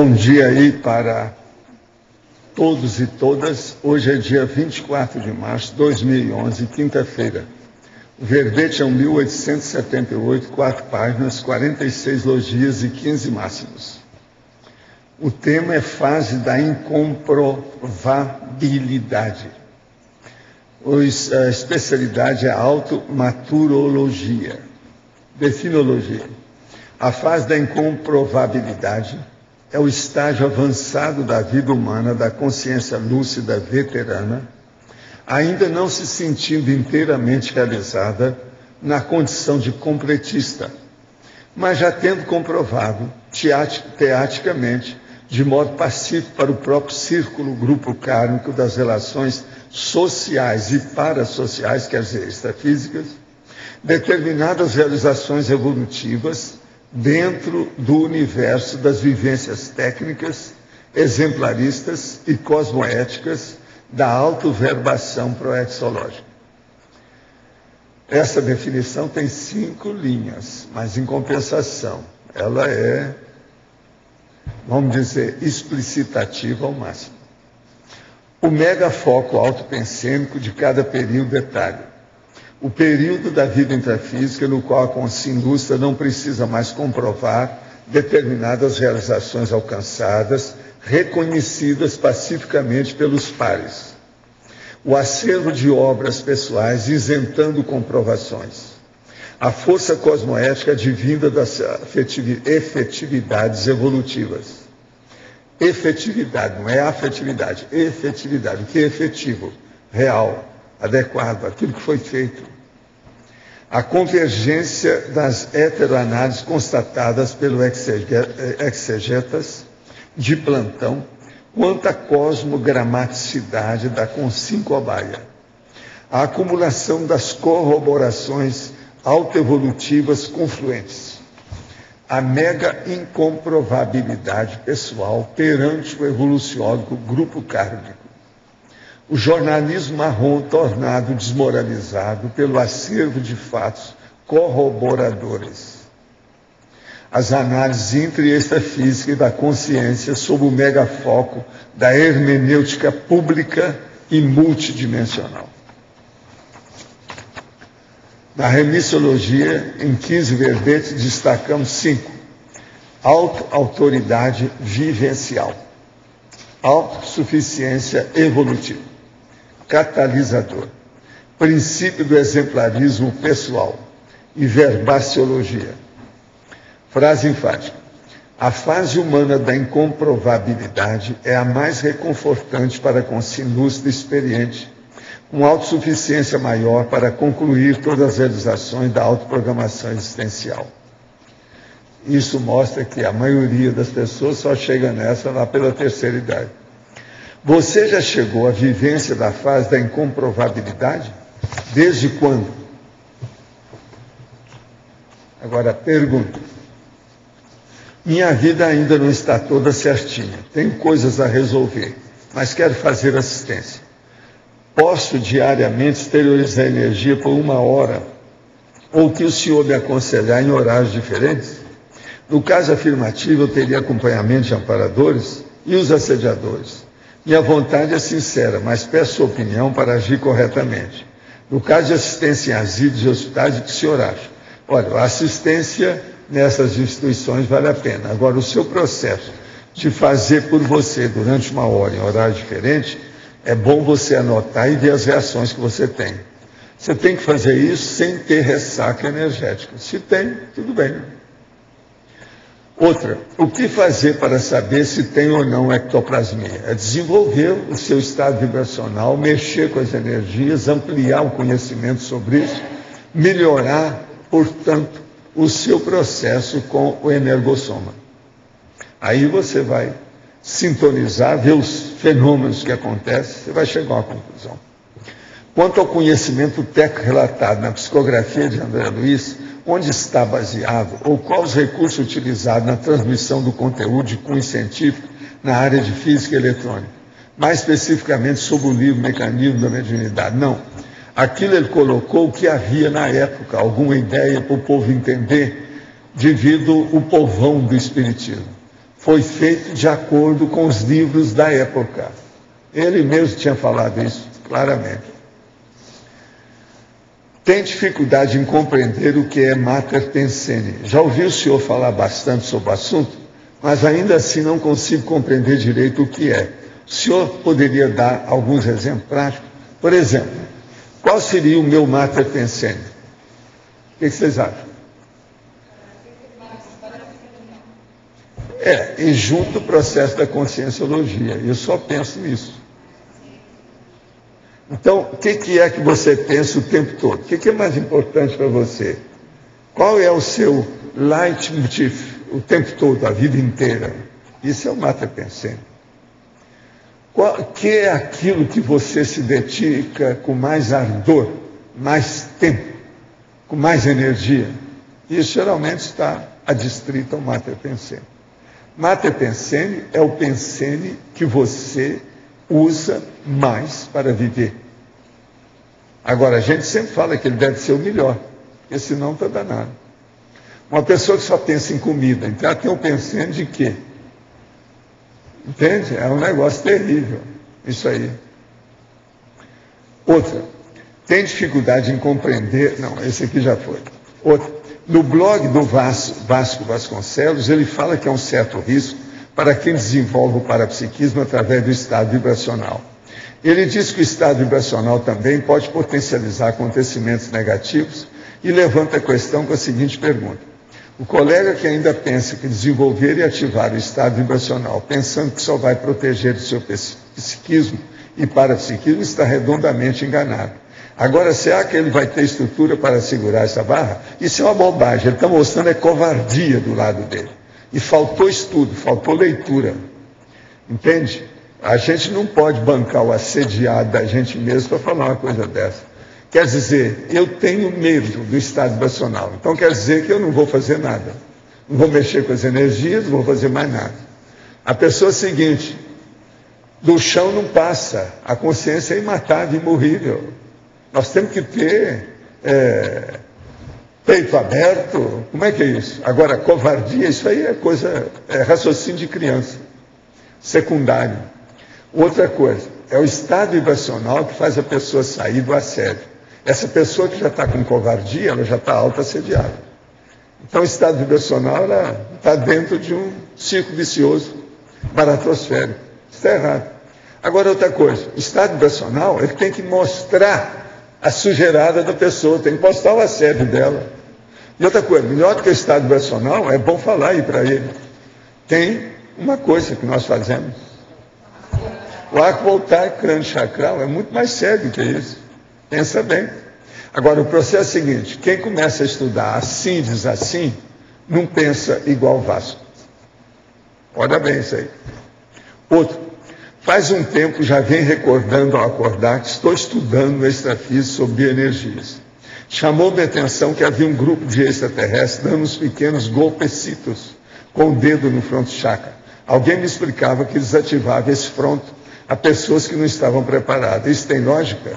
Bom dia aí para todos e todas. Hoje é dia 24 de março de 2011, quinta-feira. O verbete é um 1878, 4 páginas, 46 logias e 15 máximos. O tema é fase da incomprovabilidade. A especialidade é a automaturologia. Definologia. A fase da incomprovabilidade é o estágio avançado da vida humana, da consciência lúcida veterana, ainda não se sentindo inteiramente realizada na condição de completista, mas já tendo comprovado teaticamente, de modo pacífico para o próprio círculo, grupo kármico das relações sociais e parasociais, quer dizer, extrafísicas, determinadas realizações evolutivas dentro do universo das vivências técnicas, exemplaristas e cosmoéticas da autoverbação proexológica. Essa definição tem 5 linhas, mas em compensação, ela é, vamos dizer, explicitativa ao máximo. O megafoco autopensêmico de cada período detalhe. O período da vida intrafísica no qual a consciência lúcida não precisa mais comprovar determinadas realizações alcançadas, reconhecidas pacificamente pelos pares. O acervo de obras pessoais isentando comprovações. A força cosmoética advinda das efetividades evolutivas. Efetividade, não é afetividade, efetividade. O que é efetivo? Real, adequado, aquilo que foi feito. A convergência das heteroanálises constatadas pelo exegetas de plantão quanto à cosmogramaticidade da consincobaia. A acumulação das corroborações autoevolutivas confluentes. A mega incomprovabilidade pessoal perante o evoluciólogo grupo kármico. O jornalismo marrom tornado desmoralizado pelo acervo de fatos corroboradores. As análises entre extrafísica e da consciência sob o megafoco da hermenêutica pública e multidimensional. Na remissiologia, em 15 verbetes, destacamos 5. Autoautoridade vivencial. Autossuficiência evolutiva. Catalisador, princípio do exemplarismo pessoal e verbaciologia. Frase enfática. A fase humana da incomprovabilidade é a mais reconfortante para a consciência lúcida experiente, com autossuficiência maior para concluir todas as realizações da autoprogramação existencial. Isso mostra que a maioria das pessoas só chega nessa lá pela terceira idade. Você já chegou à vivência da fase da incomprovabilidade? Desde quando? Agora, pergunta. Minha vida ainda não está toda certinha. Tenho coisas a resolver, mas quero fazer assistência. Posso diariamente exteriorizar energia por 1 hora? Ou o que o senhor me aconselhar em horários diferentes? No caso afirmativo, eu teria acompanhamento de amparadores e os assediadores. Minha vontade é sincera, mas peço sua opinião para agir corretamente. No caso de assistência em asilos e hospitais, o que o senhor acha? Olha, a assistência nessas instituições vale a pena. Agora, o seu processo de fazer por você durante 1 hora em horário diferente, é bom você anotar e ver as reações que você tem. Você tem que fazer isso sem ter ressaca energética. Se tem, tudo bem. Outra, o que fazer para saber se tem ou não ectoplasmia? É desenvolver o seu estado vibracional, mexer com as energias, ampliar o conhecimento sobre isso, melhorar, portanto, o seu processo com o energossoma. Aí você vai sintonizar, ver os fenômenos que acontecem, você vai chegar a uma conclusão. Quanto ao conhecimento técnico relatado na psicografia de André Luiz, onde está baseado ou quais os recursos utilizados na transmissão do conteúdo de cunho científico na área de física e eletrônica, mais especificamente sobre o livro Mecanismo da Mediunidade. Não. Aquilo ele colocou o que havia na época, alguma ideia para o povo entender, devido ao povão do Espiritismo. foi feito de acordo com os livros da época. Ele mesmo tinha falado isso claramente. Tem dificuldade em compreender o que é Mater Pensene. Já ouvi o senhor falar bastante sobre o assunto, mas ainda assim não consigo compreender direito o que é. O senhor poderia dar alguns exemplos práticos? Por exemplo, qual seria o meu Mater Pensene? O que vocês acham? E junto o processo da conscienciologia. Eu só penso nisso. Então, o que é que você pensa o tempo todo? O que é mais importante para você? Qual é o seu leitmotiv o tempo todo, a vida inteira? Isso é o Mater Pensene. O que é aquilo que você se dedica com mais ardor, mais tempo, com mais energia? Isso geralmente está adstrito ao Mater Pensene. Mater Pensene é o pensene que você usa mais para viver. Agora, a gente sempre fala que ele deve ser o melhor, porque senão está danado. Uma pessoa que só pensa em comida, então ela tem um pensene de quê? Entende? É um negócio terrível, isso aí. Outra, tem dificuldade em compreender... Não, esse aqui já foi. Outra, no blog do Vasco Vasconcelos, ele fala que há um certo risco para quem desenvolve o parapsiquismo através do estado vibracional. Ele diz que o estado vibracional também pode potencializar acontecimentos negativos e levanta a questão com a seguinte pergunta. O colega que ainda pensa que desenvolver e ativar o estado vibracional, pensando que só vai proteger o seu psiquismo e parapsiquismo, está redondamente enganado. Agora, será que ele vai ter estrutura para segurar essa barra? Isso é uma bobagem. Ele está mostrando covardia do lado dele. E faltou estudo, faltou leitura. Entende? A gente não pode bancar o assediado da gente mesmo para falar uma coisa dessa. Quer dizer, eu tenho medo do estado vibracional. Então quer dizer que eu não vou fazer nada. Não vou mexer com as energias, não vou fazer mais nada. A pessoa seguinte, do chão não passa. A consciência é imatável, imorrível. Nós temos que ter peito aberto. Como é que é isso? Agora, covardia, isso aí é coisa, raciocínio de criança. Secundário. Outra coisa, é o estado vibracional que faz a pessoa sair do assédio. Essa pessoa que já está com covardia, ela já está auto-assediada. Então, o estado vibracional está dentro de um círculo vicioso, baratosférico. Isso está errado. Agora, outra coisa, o estado vibracional, ele tem que mostrar a sujeirada da pessoa, tem que mostrar o assédio dela. E outra coisa, melhor do que o estado vibracional, é bom falar aí para ele. Tem uma coisa que nós fazemos. O arco voltaico crânio chacral é muito mais sério que isso. Pensa bem. Agora, o processo é o seguinte, quem começa a estudar assim, diz assim, não pensa igual Vasco. Olha bem isso aí. Outro, faz um tempo já vem recordando ao acordar que estou estudando extrafísico sobre bioenergias. Chamou minha atenção que havia um grupo de extraterrestres dando uns pequenos golpecitos com o dedo no fronto chakra. Alguém me explicava que eles ativavam esse fronto a pessoas que não estavam preparadas. Isso tem lógica?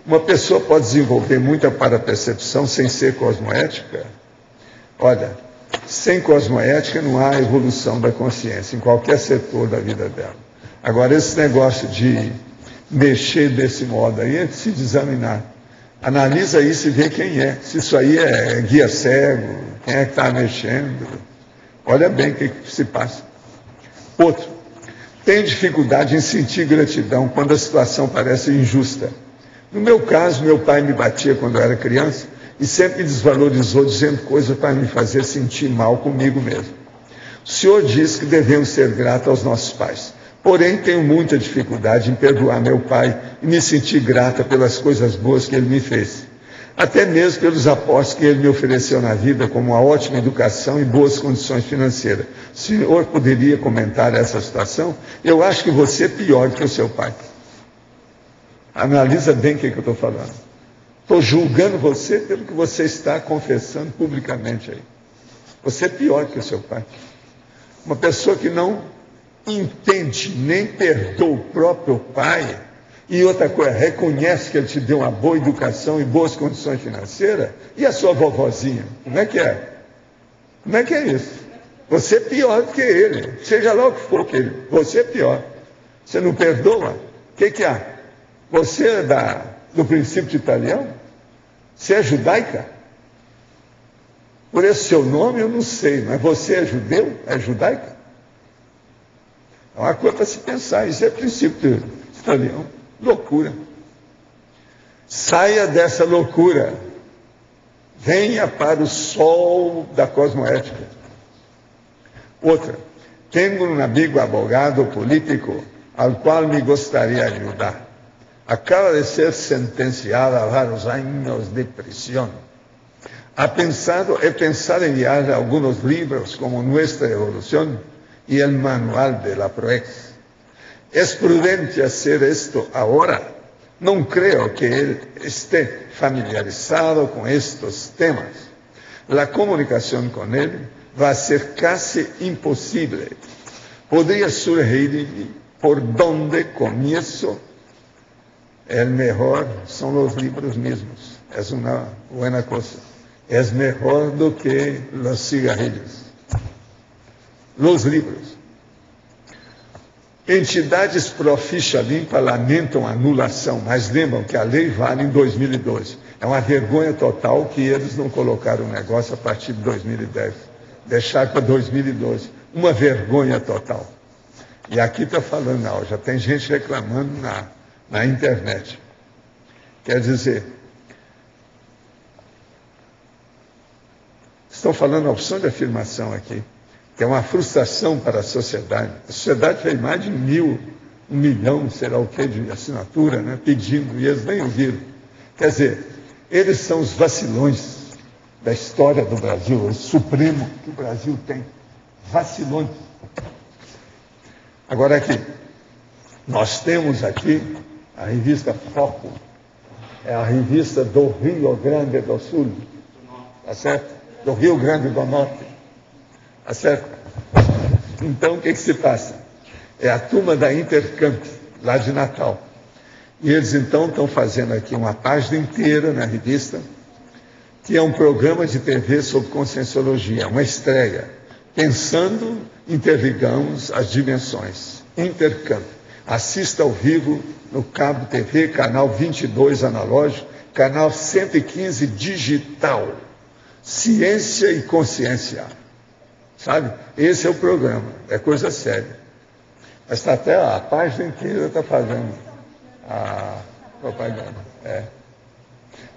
Uma pessoa pode desenvolver muita parapercepção sem ser cosmoética? Olha, sem cosmoética não há evolução da consciência em qualquer setor da vida dela. Agora, esse negócio de mexer desse modo aí é de se examinar. Analisa isso e vê quem é. Se isso aí é guia cego, quem é que está mexendo. Olha bem o que se passa. Outro, tenho dificuldade em sentir gratidão quando a situação parece injusta. No meu caso, meu pai me batia quando eu era criança e sempre me desvalorizou dizendo coisas para me fazer sentir mal comigo mesmo. O senhor diz que devemos ser gratos aos nossos pais. Porém, tenho muita dificuldade em perdoar meu pai e me sentir grata pelas coisas boas que ele me fez. Até mesmo pelos aportes que ele me ofereceu na vida, como uma ótima educação e boas condições financeiras. O senhor poderia comentar essa situação? Eu acho que você é pior do que o seu pai. Analisa bem o que eu estou falando. Estou julgando você pelo que você está confessando publicamente aí. Você é pior que o seu pai. Uma pessoa que não entende nem perdoa o próprio pai, e outra coisa, reconhece que ele te deu uma boa educação e boas condições financeiras, e a sua vovozinha? Como é que é? Como é que é isso? Você é pior do que ele. Seja lá o que for que ele. Você é pior. Você não perdoa? O que há? Você é do princípio italiano? Você é judaica? Por esse seu nome eu não sei, mas você é judeu? É judaica? É uma coisa para se pensar. Isso é princípio italiano. Loucura. Saia dessa loucura. Venha para o sol da cosmoética. Outra. Tenho um amigo advogado político al qual me gostaria de ayudar. Acaba de ser sentenciado a varios años de prisión. He pensado en enviar algunos libros como Nuestra Evolución y el Manual de la ProEx. ¿Es prudente hacer esto ahora? No creo que él esté familiarizado con estos temas. La comunicación con él va a ser casi imposible. Podría surgir por dónde comienzo. El mejor son los libros mismos. Es una buena cosa. Es mejor do que los cigarrillos. Los livros. Entidades pró-ficha limpa lamentam a anulação, mas lembram que a lei vale em 2012. É uma vergonha total que eles não colocaram o negócio a partir de 2010. Deixaram para 2012. Uma vergonha total. E aqui está falando, não, já tem gente reclamando na internet. Quer dizer, estão falando a opção de afirmação aqui, que é uma frustração para a sociedade. A sociedade fez mais de 1 milhão, sei lá o que, de assinatura, né, pedindo, e eles nem ouviram. Quer dizer, eles são os vacilões da história do Brasil, o supremo que o Brasil tem. Vacilões. Agora aqui, nós temos aqui a revista Foco, é a revista do Rio Grande do Sul, tá certo? Do Rio Grande do Norte, tá certo? Então, o que se passa? É a turma da Intercamp, lá de Natal. E eles, então, estão fazendo aqui uma página inteira na revista, que é um programa de TV sobre conscienciologia, uma estreia, pensando, interligamos as dimensões. Intercamp. Assista ao vivo no Cabo TV, canal 22 analógico, canal 115 digital. Ciência e consciência. Sabe? Esse é o programa. É coisa séria. Mas está até a página inteira está fazendo a propaganda.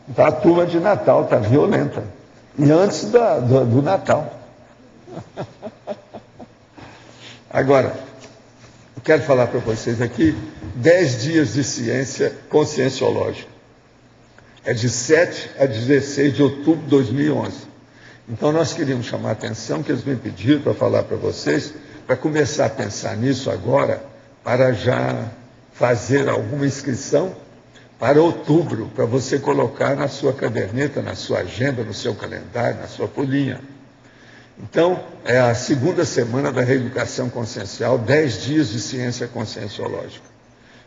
Então a turma de Natal está violenta. E antes do Natal. Agora, eu quero falar para vocês aqui 10 dias de ciência conscienciológica. É de 7 a 16 de outubro de 2011. Então nós queríamos chamar a atenção, que eles me pediram para falar para vocês, para começar a pensar nisso agora, para já fazer alguma inscrição para outubro, para você colocar na sua caderneta, na sua agenda, no seu calendário, na sua folhinha. Então, é a segunda semana da reeducação consciencial, 10 dias de ciência conscienciológica.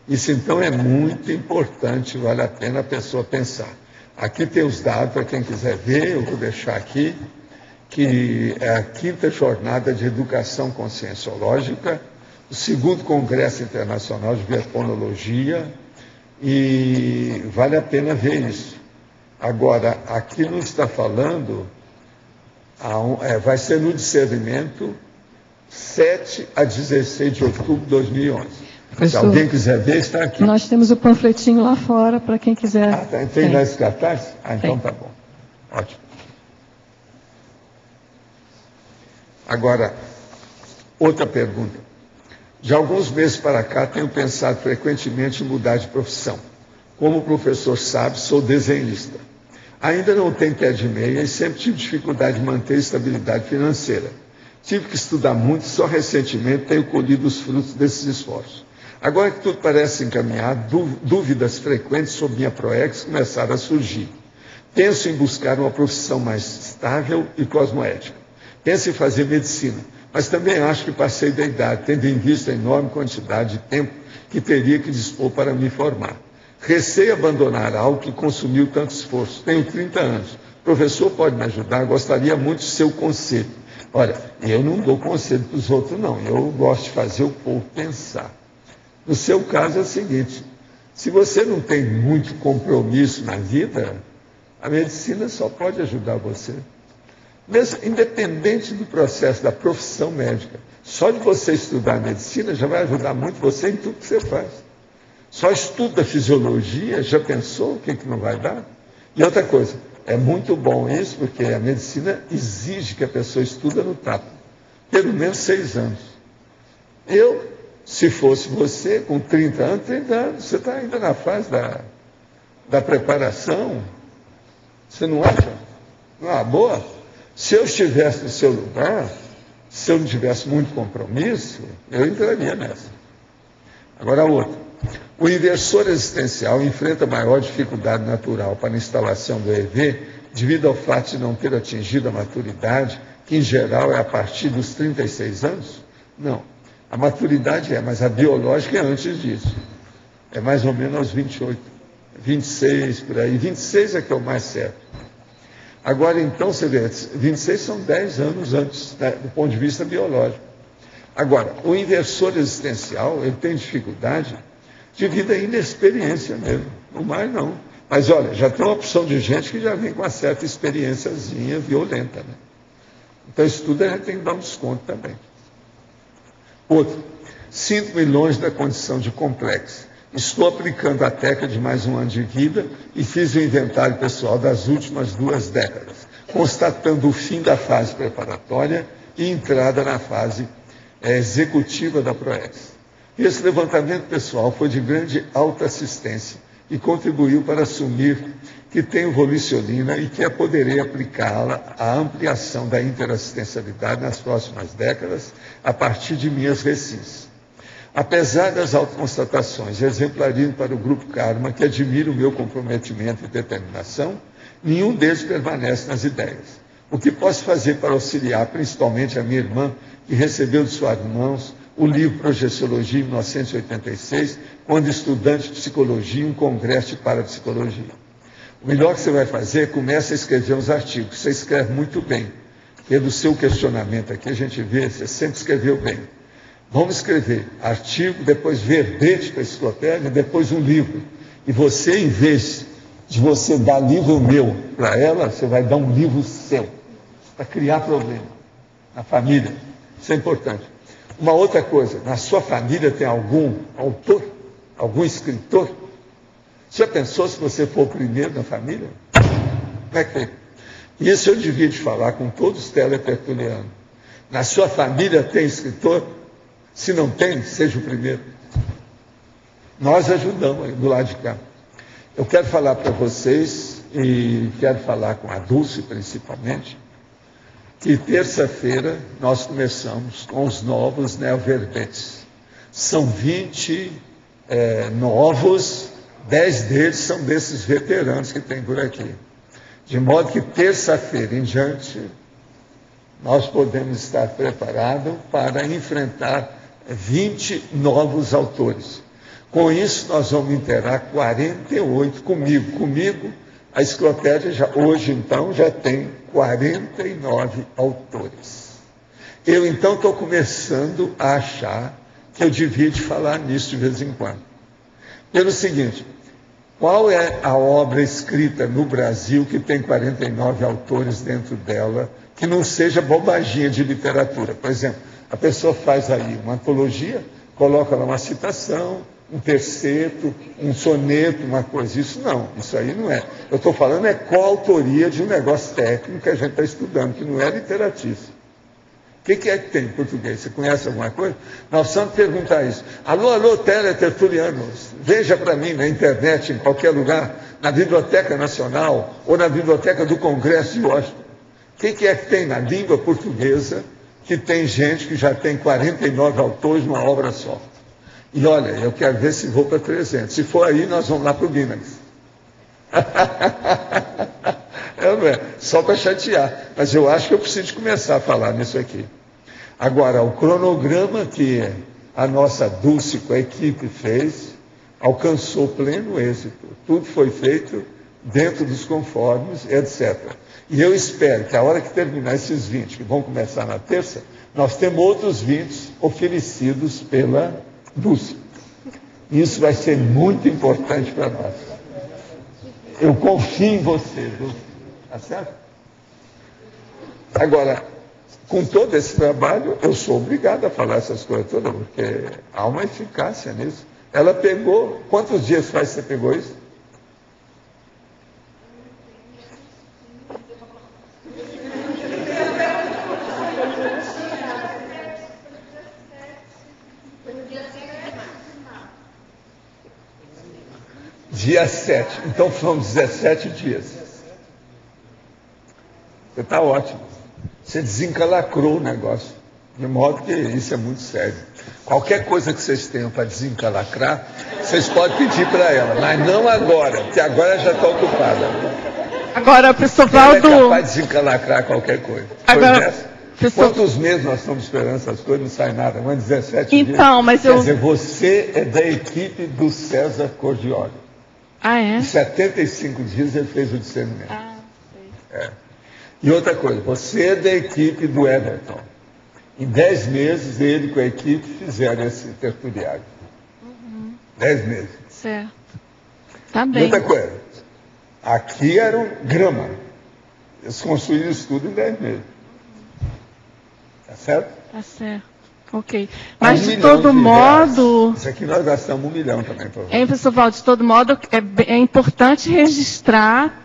Isso, então, é muito importante, vale a pena a pessoa pensar. Aqui tem os dados para quem quiser ver, eu vou deixar aqui, que é a 5ª jornada de educação conscienciológica, o 2º Congresso Internacional de Verponologia, e vale a pena ver isso. Agora, aqui não está falando, vai ser no discernimento 7 a 16 de outubro de 2011. Se alguém quiser ver, está aqui. Nós temos o panfletinho lá fora para quem quiser. Tem lá esse cartaz? Então tá bom. Ótimo. Agora, outra pergunta. De alguns meses para cá, tenho pensado frequentemente em mudar de profissão. Como o professor sabe, sou desenhista. Ainda não tenho pé de meia e sempre tive dificuldade de manter estabilidade financeira. Tive que estudar muito, só recentemente tenho colhido os frutos desses esforços. Agora que tudo parece encaminhado, dúvidas frequentes sobre minha ProEx começaram a surgir. Penso em buscar uma profissão mais estável e cosmoética. Penso em fazer medicina, mas também acho que passei da idade, tendo em vista a enorme quantidade de tempo que teria que dispor para me formar. Receio abandonar algo que consumiu tanto esforço. Tenho 30 anos. O professor pode me ajudar? Gostaria muito do seu conselho. Olha, eu não dou conselho para os outros, não. Eu gosto de fazer o povo pensar. No seu caso é o seguinte, se você não tem muito compromisso na vida, a medicina só pode ajudar você. Mesmo, independente do processo da profissão médica, só de você estudar medicina já vai ajudar muito você em tudo que você faz. Só estuda fisiologia, já pensou o que não vai dar? E outra coisa, é muito bom isso, porque a medicina exige que a pessoa estuda no TAP, pelo menos 6 anos. Eu, se fosse você, com 30 anos, você está ainda na fase da preparação. Você não acha? Ah, boa. Se eu estivesse no seu lugar, se eu não tivesse muito compromisso, eu entraria nessa. Agora, outra. O inversor existencial enfrenta maior dificuldade natural para a instalação do EV devido ao fato de não ter atingido a maturidade, que em geral é a partir dos 36 anos? Não. A maturidade mas a biológica é antes disso. É mais ou menos aos 28, 26, por aí. 26 é que é o mais certo. Agora, então, você vê, 26 são 10 anos antes, né, do ponto de vista biológico. Agora, o inversor existencial, ele tem dificuldade devido à inexperiência mesmo, não mais não. Mas, olha, já tem uma opção de gente que já vem com uma certa experiênciazinha violenta, né? Então, isso tudo a gente tem que dar um desconto também. Outro, sinto-me longe da condição de complexo. Estou aplicando a técnica de mais um ano de vida e fiz o inventário pessoal das últimas 2 décadas, constatando o fim da fase preparatória e entrada na fase executiva da PROEX. Esse levantamento pessoal foi de grande autoassistência e contribuiu para assumir que tenho volicionina e que poderei aplicá-la à ampliação da interassistencialidade nas próximas décadas a partir de minhas recis. Apesar das autoconstatações exemplarizando para o Grupo Karma, que admira o meu comprometimento e determinação, nenhum deles permanece nas ideias. O que posso fazer para auxiliar, principalmente a minha irmã, que recebeu de suas mãos o livro Projeciologia, em 1986, quando estudante de psicologia, um congresso de parapsicologia. O melhor que você vai fazer é começar a escrever uns artigos. Você escreve muito bem. Pelo seu questionamento aqui, a gente vê, você sempre escreveu bem. Vamos escrever artigo, depois verbete para a enciclopédia, depois um livro. E você, em vez de você dar livro meu para ela, você vai dar um livro seu, para criar problema na família. Isso é importante. Uma outra coisa, na sua família tem algum autor, algum escritor? Já pensou se você for o primeiro na família? Como é que tem? Isso eu devia te falar com todos os teletertulianos. Na sua família tem escritor? Se não tem, seja o primeiro. Nós ajudamos aí do lado de cá. Eu quero falar para vocês, e quero falar com a Dulce principalmente, que terça-feira nós começamos com os novos neoverbetes. São 20 novos, 10 deles são desses veteranos que tem por aqui. De modo que terça-feira em diante, nós podemos estar preparados para enfrentar 20 novos autores. Com isso, nós vamos inteirar 48 comigo. Comigo, a enciclopédia hoje, então, já tem 49 autores. Eu, então, estou começando a achar que eu devia te falar nisso de vez em quando. Pelo seguinte, qual é a obra escrita no Brasil que tem 49 autores dentro dela, que não seja bobaginha de literatura? Por exemplo, a pessoa faz aí uma antologia, coloca lá uma citação, um terceto, um soneto, uma coisa. Isso não, isso aí não é. Eu estou falando coautoria de um negócio técnico que a gente está estudando, que não é literatício. O que é que tem em português? Você conhece alguma coisa? Nós precisamos perguntar isso. Alô, teletertulianos, veja para mim na internet, em qualquer lugar, na Biblioteca Nacional ou na Biblioteca do Congresso de Washington. O que é que tem na língua portuguesa que tem gente que já tem 49 autores numa obra só? E olha, eu quero ver se vou para 300. Se for aí, nós vamos lá para o Guinness. Não é? Só para chatear. Mas eu acho que eu preciso começar a falar nisso aqui. Agora, o cronograma que a nossa Dulce com a equipe fez, alcançou pleno êxito. Tudo foi feito dentro dos conformes, etc. E eu espero que a hora que terminar esses 20, que vão começar na terça, nós temos outros 20 oferecidos pela Dulce. Isso vai ser muito importante para nós. Eu confio em você, Dulce. Tá certo? Agora, com todo esse trabalho, eu sou obrigado a falar essas coisas todas, porque há uma eficácia nisso. Ela pegou... Quantos dias faz que você pegou isso? Dia 7. Então foram 17 dias. Você está ótimo. Você desencalacrou o negócio. De modo que isso é muito sério. Qualquer coisa que vocês tenham para desencalacrar, vocês podem pedir para ela, mas não agora, porque agora já está ocupada. Agora, professor Ela é Valdo... capaz de desencalacrar qualquer coisa. Agora, professor... Quantos meses nós estamos esperando essas coisas? Não sai nada. Mas 17 dias. Então, mas eu... Quer dizer, você é da equipe do César Cordioli. Ah, é? Em 75 dias ele fez o discernimento. Ah, sei. É. E outra coisa, você é da equipe do Everton. Em 10 meses, ele com a equipe fizeram esse tertuliário. 10 meses. Certo. Tá E bem. outra coisa, aqui era um grama. Eles construíram isso tudo em 10 meses. Tá certo? Tá certo. Ok. Mas, de milhão todo de modo... reais. Isso aqui nós gastamos 1 milhão também. Por Hein, professor Valdo, de todo modo, é importante registrar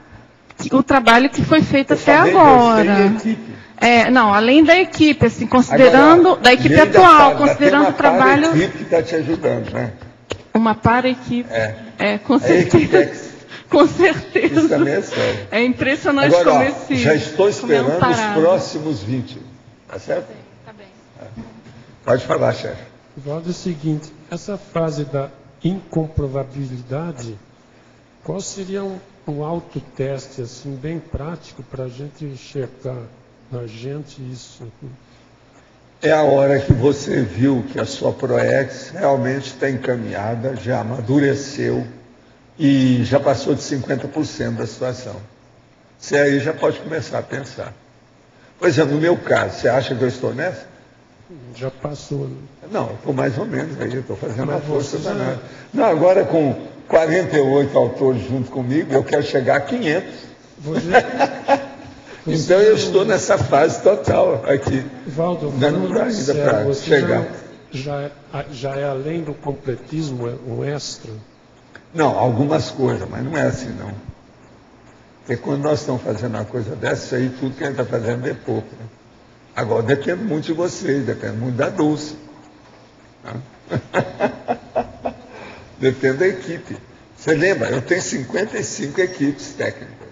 o trabalho que foi feito até agora. Não, além da equipe, assim, considerando, agora, da equipe atual, considerando o trabalho... Tem uma equipe que está te ajudando, né? Uma para-equipe. Com A certeza. Equitex. Com certeza. Isso também é sério. É impressionante Agora, como ó, esse... já estou esperando como é um os parado. próximos 20. Tá certo? Tá bem. Pode falar, chefe. Valdo, é o seguinte, essa fase da incomprovabilidade, qual seria um autoteste assim, bem prático para a gente checar na gente isso? É a hora que você viu que a sua ProEx realmente está encaminhada, já amadureceu e já passou de 50% da situação. Você aí já pode começar a pensar. Por exemplo, no meu caso, você acha que eu estou nessa? Já passou. Né? Não, estou mais ou menos aí, estou fazendo Mas a força você já- danada. Não, agora com 48 autores junto comigo, eu quero chegar a 500. Então eu estou nessa fase total aqui. Valdo, Ainda não dá ainda para você chegar. já é além do completismo, é um extra? Não, algumas coisas, mas não é assim não. Porque quando nós estamos fazendo uma coisa dessa, isso aí tudo que a gente está fazendo é pouco. Né? Agora depende muito de vocês, depende muito da Dulce. Né? Depende da equipe. Você lembra, eu tenho 55 equipes técnicas. Né?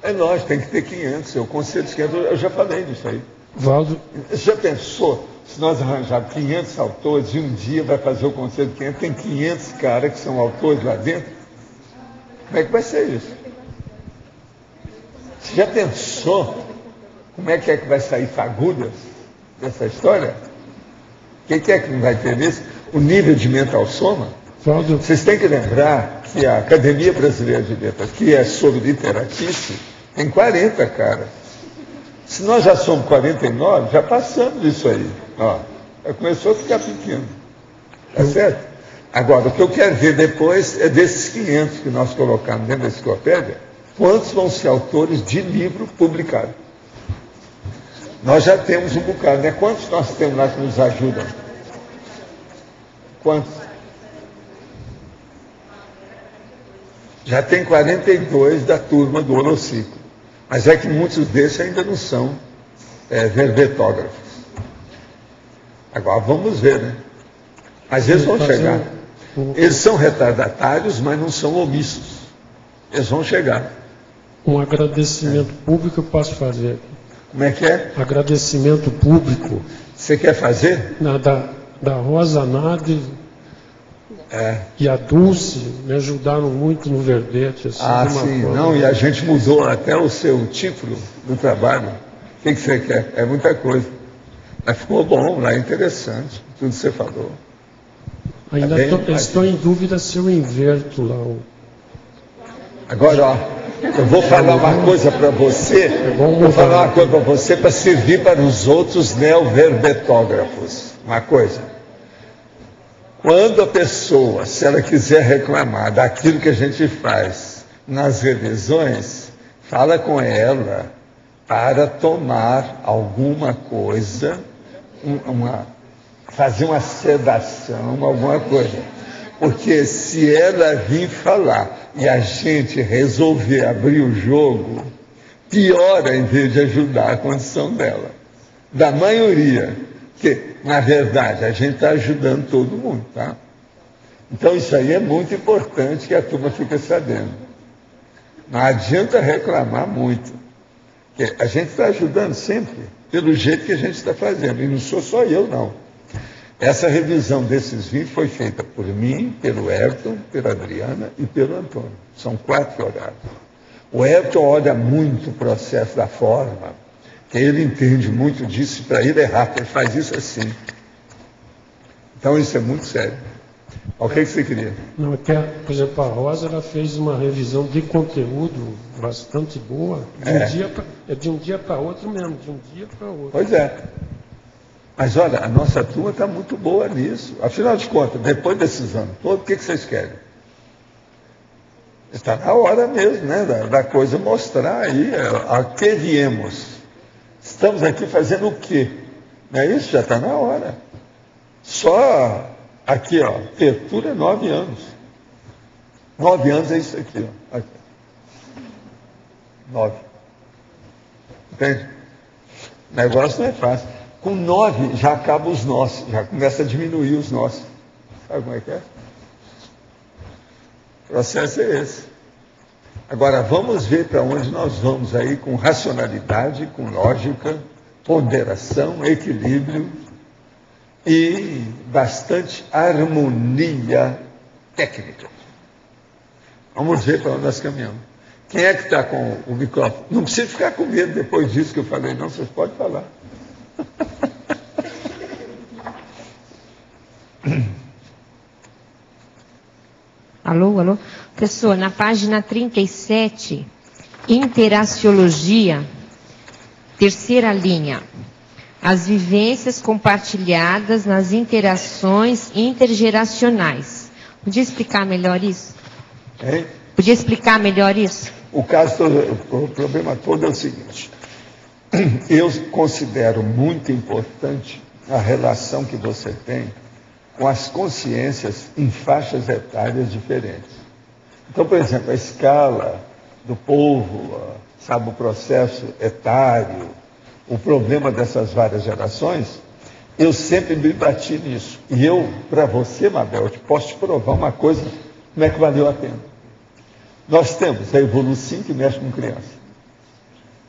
É lógico, tem que ter 500. O conselho de 500, eu já falei disso aí. Valdo, Você já pensou, se nós arranjarmos 500 autores e um dia vai fazer o conselho de 500, tem 500 caras que são autores lá dentro? Como é que vai ser isso? Você já pensou como é que vai sair fagulhas dessa história? Quem que é que não vai ter isso? O nível de mental soma? Valdo, Vocês têm que lembrar que a Academia Brasileira de Letras, que é sobre literatice, tem 40 caras. Se nós já somos 49, já passamos isso aí. Ó, já começou a ficar pequeno. Tá certo? Agora, o que eu quero ver depois é desses 500 que nós colocamos dentro da enciclopédia, quantos vão ser autores de livro publicado. Nós já temos um bocado, né? Quantos nós temos lá que nos ajudam? Quantos? Já tem 42 da turma do Holociclo. Mas é que muitos desses ainda não são verbetógrafos. Agora vamos ver, né? Mas eles vão chegar. Eles são retardatários, mas não são omissos. Eles vão chegar. um agradecimento público eu posso fazer. Como é que é? Agradecimento público Você quer fazer? da Rosa Nade e a Dulce me ajudaram muito no verbete. Assim, Ah, de uma sim. forma. Não, e a gente mudou até o seu título do trabalho. O que você quer? É muita coisa. Mas ficou bom, lá é interessante, tudo que você falou. Ainda estou em dúvida se eu inverto lá. Agora, ó, eu vou falar uma coisa para você, para servir para os outros neoverbetógrafos. Uma coisa. Quando a pessoa, se ela quiser reclamar daquilo que a gente faz nas revisões, fala com ela para tomar alguma coisa, fazer uma sedação, alguma coisa. Porque se ela vir falar e a gente resolver abrir o jogo, piora em vez de ajudar a condição dela. Da maioria. Porque, na verdade, a gente está ajudando todo mundo, tá? Então isso aí é muito importante que a turma fique sabendo. Não adianta reclamar muito. Porque a gente está ajudando sempre pelo jeito que a gente está fazendo. E não sou só eu, não. Essa revisão desses 20 foi feita por mim, pelo Everton, pela Adriana e pelo Antônio. São 4 que olharam. O Everton olha muito o processo da forma, que ele entende muito disso, e para ele é rápido, ele faz isso assim. Então isso é muito sério. O que você queria? Não, por exemplo, a Rosa ela fez uma revisão de conteúdo bastante boa, de um dia para outro mesmo, de um dia para outro. Pois é. Mas olha, a nossa turma está muito boa nisso. Afinal de contas, depois desses anos todos, o que vocês querem? Está na hora mesmo, né, da coisa mostrar aí a que viemos. Estamos aqui fazendo o quê? Não é isso? Já está na hora. Só aqui, ó, apertura 9 anos. 9 anos é isso aqui, ó. Aqui. 9. Entende? O negócio não é fácil. Com 9 já acabam os nossos, já começa a diminuir os nossos. Sabe como é que é? O processo é esse. Agora, vamos ver para onde nós vamos aí com racionalidade, com lógica, ponderação, equilíbrio e bastante harmonia técnica. Vamos ver para onde nós caminhamos. Quem é que está com o microfone? Não precisa ficar com medo depois disso que eu falei, não, vocês podem falar. Alô? Professor, na página 37, Interaciologia, terceira linha. As vivências compartilhadas nas interações intergeracionais. Podia explicar melhor isso? Hein? Podia explicar melhor isso? O problema todo é o seguinte. Eu considero muito importante a relação que você tem com as consciências em faixas etárias diferentes. Então, por exemplo, a escala do povo, sabe, o processo etário, o problema dessas várias gerações, eu sempre me bati nisso. E eu, para você, Mabel, eu posso te provar uma coisa, como é que valeu a pena. Nós temos a Evolucim, que mexe com criança.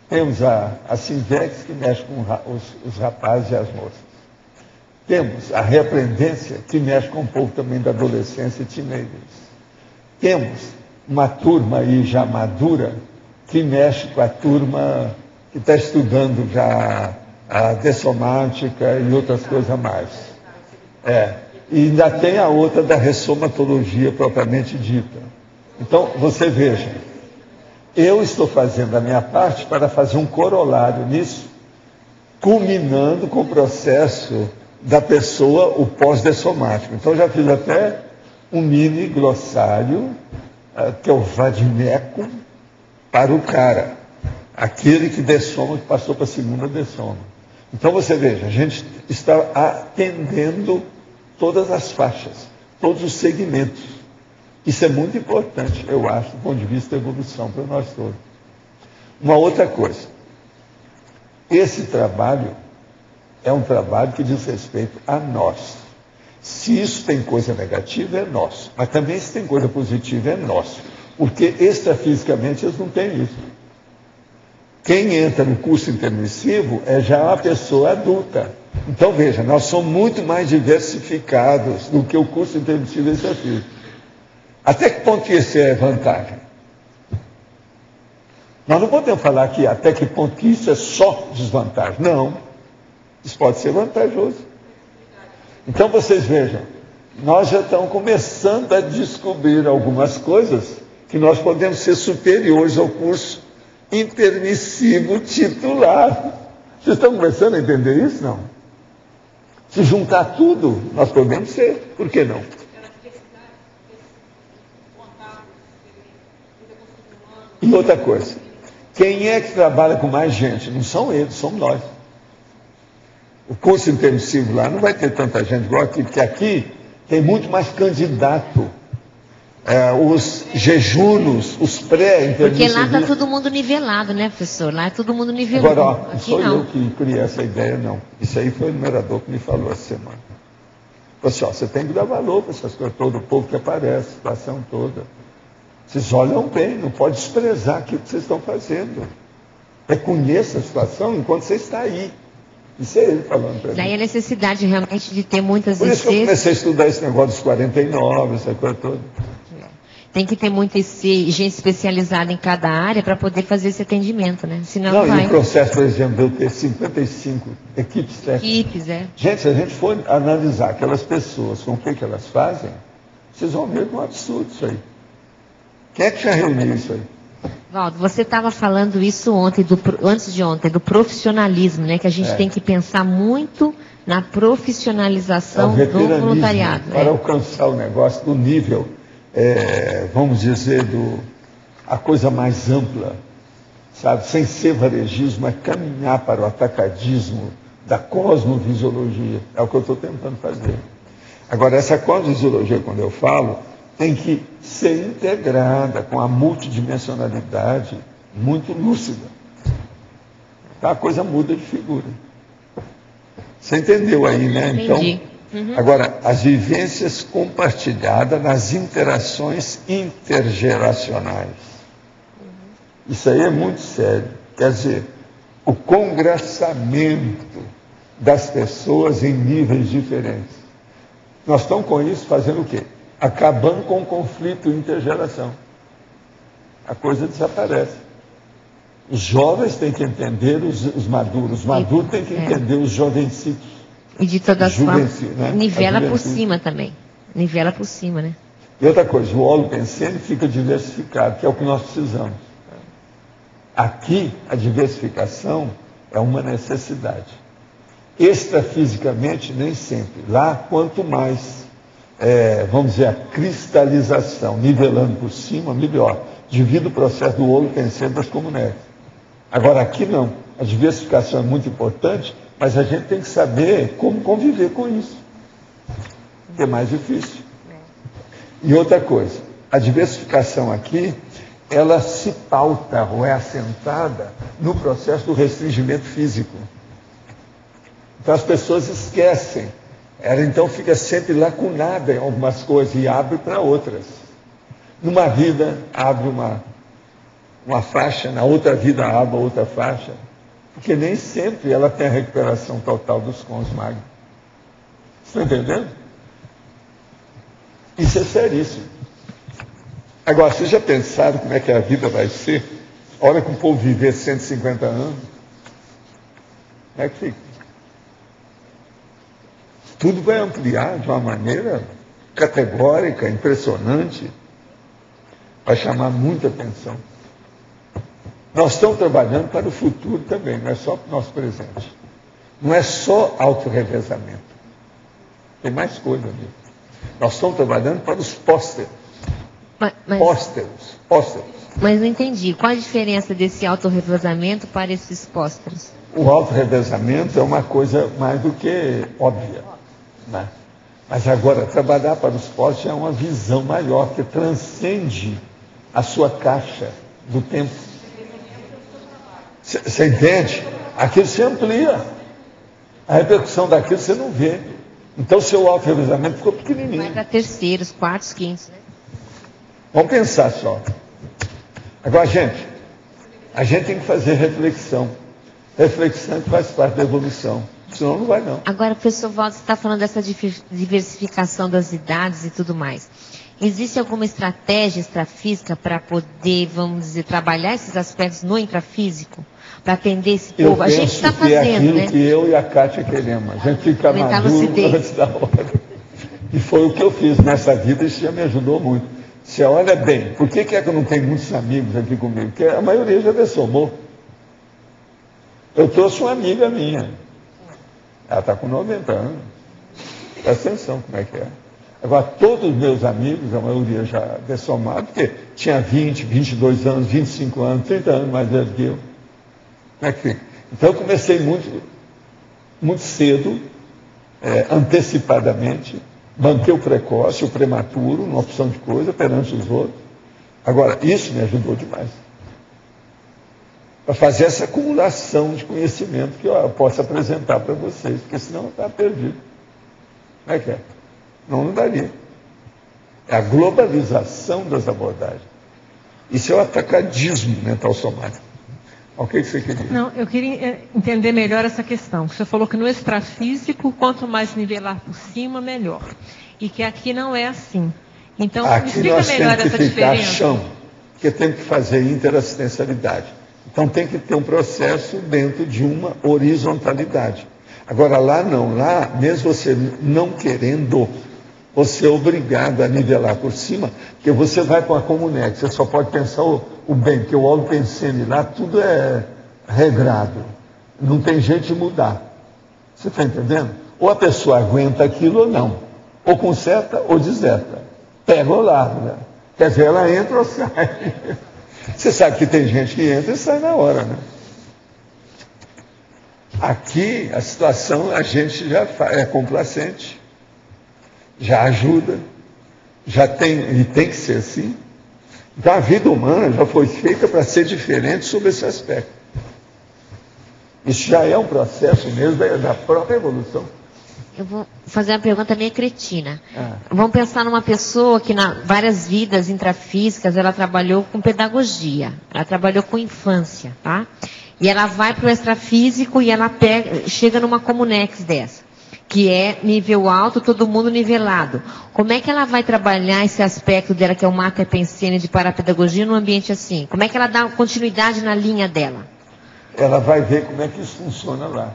Temos a Sinvex, que mexe com os rapazes e as moças. Temos a Reaprendência, que mexe com um pouco também da adolescência e teenagers. Temos uma turma aí já madura, que mexe com a turma que está estudando já a dessomática e outras coisas mais. E ainda tem a outra da ressomatologia propriamente dita. Então, você veja, eu estou fazendo a minha parte para fazer um corolário nisso, culminando com o processo da pessoa, o pós-dessomático. Então, já fiz até um mini glossário, que é o vadimeco, para o cara, aquele que dessoma, que passou para a segunda dessoma. Então, você veja, a gente está atendendo todas as faixas, todos os segmentos. Isso é muito importante, eu acho, do ponto de vista da evolução para nós todos. Uma outra coisa, esse trabalho é um trabalho que diz respeito a nós. Se isso tem coisa negativa, é nosso. Mas também se tem coisa positiva, é nosso. Porque extrafisicamente eles não têm isso. Quem entra no curso intermissivo é já uma pessoa adulta. Então, veja, nós somos muito mais diversificados do que o curso intermissivo extrafísico. Até que ponto isso é vantagem? Nós não podemos falar aqui até que ponto que isso é só desvantagem. Não. Isso pode ser vantajoso. Então, vocês vejam, nós já estamos começando a descobrir algumas coisas que nós podemos ser superiores ao curso intermissivo titular. Vocês estão começando a entender isso? Não? Se juntar tudo, nós podemos ser. Por que não? E outra coisa, quem é que trabalha com mais gente? Não são eles, somos nós. O curso intermissivo lá não vai ter tanta gente igual aqui, porque aqui tem muito mais candidato. Os jejunos, os pré-intermissivos. Porque lá está todo mundo nivelado, né, professor? Lá é todo mundo nivelado. Agora, ó, não sou eu que criei essa ideia, não. Isso aí foi o numerador que me falou essa semana. Pessoal, você tem que dar valor para essas coisas, todo o povo que aparece, a situação toda. Vocês olham bem, não pode desprezar aquilo que vocês estão fazendo. Reconheça a situação enquanto você está aí. Isso é ele falando para mim. Daí a necessidade realmente de ter muitas Por isso que eu comecei a estudar esse negócio dos 49, essa coisa toda. Tem que ter muita gente especializada em cada área para poder fazer esse atendimento, né? Senão não vai. E o processo, por exemplo, de eu ter 55 equipes técnicas. Equipes, é. Gente, se a gente for analisar aquelas pessoas com o que elas fazem, vocês vão ver que é um absurdo isso aí. Quem é que já reuniu isso aí? Valdo, você estava falando isso ontem, antes de ontem, do profissionalismo, né? Que a gente tem que pensar muito na profissionalização do voluntariado. Para alcançar o negócio do nível, vamos dizer, a coisa mais ampla, sabe? Sem ser varejismo, é caminhar para o atacadismo da cosmovisiologia. É o que eu estou tentando fazer. Agora, essa cosmovisiologia, quando eu falo, tem que ser integrada com a multidimensionalidade muito lúcida. Então a coisa muda de figura. Você entendeu aí, né? Entendi. Então, agora, as vivências compartilhadas nas interações intergeracionais. Isso aí é muito sério. Quer dizer, o congraçamento das pessoas em níveis diferentes. Nós estamos com isso fazendo o quê? Acabando com o conflito intergeração. A coisa desaparece. Os jovens têm que entender os maduros têm que entender os jovencitos. E de todas formas, né? nivela por cima também. Nivela por cima, né? E outra coisa, o holopensene fica diversificado, que é o que nós precisamos. Aqui, a diversificação é uma necessidade. Extrafisicamente, nem sempre. Lá, quanto mais vamos dizer, a cristalização, nivelando por cima, melhor. Devido ao processo do olho pensando das comunidades. Agora, aqui não. A diversificação é muito importante, mas a gente tem que saber como conviver com isso. Que é mais difícil. E outra coisa, a diversificação aqui, ela se pauta ou é assentada no processo do restringimento físico. Então as pessoas esquecem. Ela então fica sempre lacunada em algumas coisas e abre para outras. Numa vida abre uma faixa, na outra vida abre outra faixa, porque nem sempre ela tem a recuperação total dos cons magnos. Estão entendendo? Isso é seríssimo. Agora, vocês já pensaram como é que a vida vai ser? Olha que o povo viver 150 anos. Como é que fica? Tudo vai ampliar de uma maneira categórica, impressionante. Vai chamar muita atenção. Nós estamos trabalhando para o futuro também, não é só para o nosso presente. Não é só autorrevezamento. Tem mais coisa ali. Nós estamos trabalhando para os pósteros. Pósteros. Mas não entendi. Qual a diferença desse autorrevezamento para esses pósteros? O autorrevezamento é uma coisa mais do que óbvia. Né? Mas agora, trabalhar para os pósteros é uma visão maior, que transcende a sua caixa do tempo. Você entende? Aquilo se amplia. A repercussão daquilo você não vê. Então, o seu autorrevezamento ficou pequenininho. Vai para terceiros, quartos, quintos. Né? Vamos pensar só. Agora, a gente tem que fazer reflexão. Reflexão que faz parte da evolução. Senão não vai, não. Agora, professor Valdo, você está falando dessa diversificação das idades e tudo mais. Existe alguma estratégia extrafísica para poder, vamos dizer, trabalhar esses aspectos no intrafísico? Para atender esse povo? A gente está fazendo, é aquilo né? que eu e a Kátia queremos. A gente fica maduro antes da hora. E foi o que eu fiz nessa vida, isso já me ajudou muito. Você olha bem, por que é que eu não tenho muitos amigos aqui comigo? Porque a maioria já dessomou. Eu trouxe uma amiga minha. Ela está com 90 anos. Presta atenção como é que é. Agora, todos os meus amigos, a maioria já dessomaram, porque tinha 20, 22 anos, 25 anos, 30 anos mais velho que eu. Como é que fica? Então, eu comecei muito cedo, antecipadamente, banquei o precoce, o prematuro, uma opção de coisa perante os outros. Agora, isso me ajudou demais. Para fazer essa acumulação de conhecimento que eu posso apresentar para vocês, porque senão eu estava perdido. Como é que é? Não daria. É a globalização das abordagens. Isso é o atacadismo mental somático. O que você queria? Não, eu queria entender melhor essa questão. Você falou que no extrafísico, quanto mais nivelar por cima, melhor. E que aqui não é assim. Então, me explica melhor essa diferença. Chão, porque tem que fazer interassistencialidade. Então tem que ter um processo dentro de uma horizontalidade. Agora lá não, lá mesmo você não querendo, você é obrigado a nivelar por cima, porque você vai com a Comunex, você só pode pensar o bem, porque o óleo pensene lá, tudo é regrado. Não tem jeito de mudar. Você está entendendo? Ou a pessoa aguenta aquilo ou não. Ou conserta ou deserta. Pega ou larga. Quer dizer, ela entra ou sai. Você sabe que tem gente que entra e sai na hora, né? Aqui, a situação, a gente já é complacente, já ajuda, já tem, e tem que ser assim. Então, a vida humana já foi feita para ser diferente sobre esse aspecto. Isso já é um processo mesmo da própria evolução. Eu vou fazer uma pergunta meio cretina. Vamos pensar numa pessoa que, na várias vidas intrafísicas, ela trabalhou com pedagogia, ela trabalhou com infância, tá? E ela vai para o extrafísico e ela chega numa Comunex dessa, que é nível alto, todo mundo nivelado. Como é que ela vai trabalhar esse aspecto dela, que é o Mater Pensene de parapedagogia, num ambiente assim? Como é que ela dá continuidade na linha dela? Ela vai ver como é que isso funciona lá.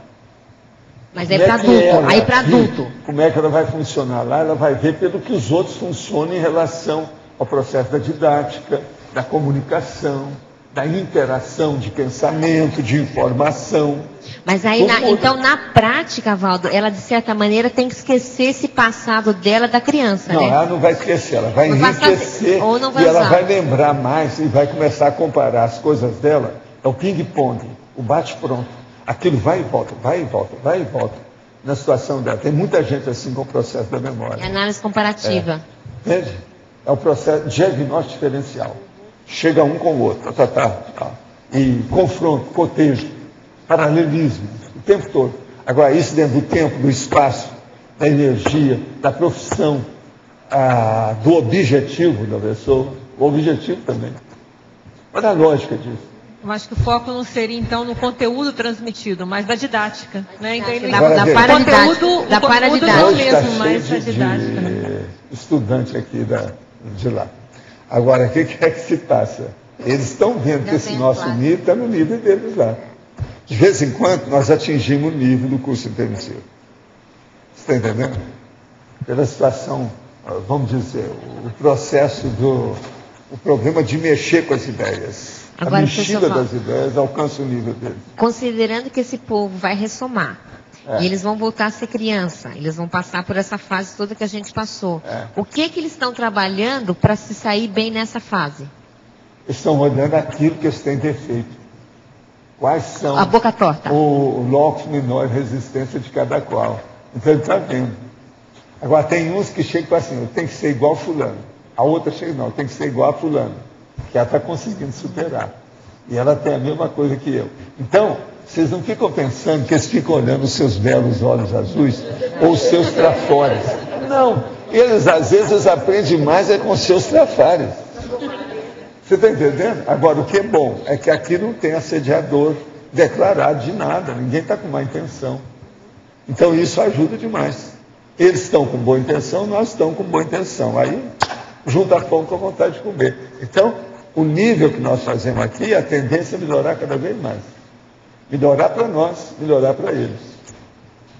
Mas é para adulto, aí para adulto. Como é que ela vai funcionar lá? Ela vai ver pelo que os outros funcionam em relação ao processo da didática, da comunicação, da interação de pensamento, de informação. Mas aí, então, na prática, Valdo, ela, de certa maneira, tem que esquecer esse passado dela da criança, não, né? Ela não vai esquecer, ela vai enriquecer ou não vai e usar. ela vai lembrar mais e vai começar a comparar as coisas dela. É o ping-pong, o bate-pronto. Aquilo vai e volta, vai e volta, vai e volta. Na situação dela. Tem muita gente assim com o processo da memória. É análise comparativa. Entende? É o processo diagnóstico diferencial. Chega um com o outro, e confronto, cotejo, paralelismo, o tempo todo. Agora, isso dentro do tempo, do espaço, da energia, da profissão, do objetivo da pessoa, o objetivo também. Olha a lógica disso. Eu acho que o foco não seria, então, no conteúdo transmitido, mas da didática. Né? Da paradidática. Não é o mesmo, mas da didática. Estudante aqui de lá. Agora, o que é que se passa? Eles estão vendo que esse nosso nível está no nível deles lá. De vez em quando, nós atingimos o nível do curso intermissivo. Você está entendendo? Pela situação, vamos dizer, o processo o problema de mexer com as ideias. Agora, a mexida das ideias alcança o nível deles. Considerando que esse povo vai ressomar, e eles vão voltar a ser criança, eles vão passar por essa fase toda que a gente passou. O que eles estão trabalhando para se sair bem nessa fase? Eles estão olhando aquilo que eles têm defeito. Quais são a boca torta. O locus menor resistência de cada qual. Então ele está vendo. Agora tem uns que chegam assim, eu tenho que ser igual a fulano. A outra chega, não, tem que ser igual a fulano. Que ela está conseguindo superar. E ela tem a mesma coisa que eu. Então, vocês não ficam pensando que eles ficam olhando os seus belos olhos azuis ou os seus trafores. Não. Eles, às vezes, aprendem mais com os seus trafares. Você está entendendo? Agora, o que é bom é que aqui não tem assediador declarado de nada. Ninguém está com má intenção. Então, isso ajuda demais. Eles estão com boa intenção, nós estamos com boa intenção. Aí, junta fome com a vontade de comer. Então, o nível que nós fazemos aqui, a tendência é melhorar cada vez mais. Melhorar para nós, melhorar para eles.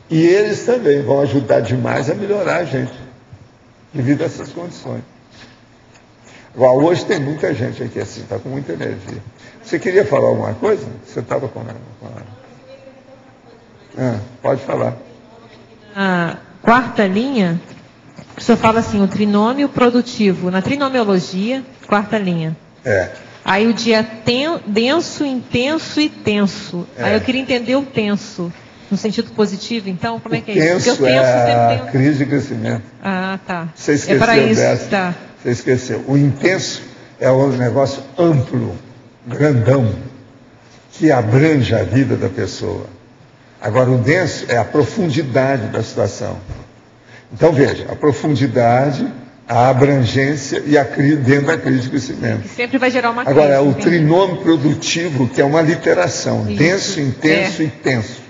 E eles também vão ajudar demais a melhorar a gente. devido a essas condições. Agora, hoje tem muita gente aqui assim, está com muita energia. Você queria falar alguma coisa? Você estava com pode falar. A quarta linha, o senhor fala assim, o trinômio produtivo, na trinomiologia, quarta linha. Aí o dia denso, intenso e tenso. Aí eu queria entender o tenso. No sentido positivo, então, como é que é isso? Tenso Porque o tenso é a crise de crescimento. Ah, tá. Você esqueceu para isso, dessa. tá. Você esqueceu. O intenso é um negócio amplo, grandão, que abrange a vida da pessoa. Agora, o denso é a profundidade da situação. Então, veja, a profundidade, a abrangência e a crise dentro da crise de crescimento. Que sempre vai gerar uma crise. Agora, o trinômio produtivo, que é uma literação, isso. Denso, intenso e tenso.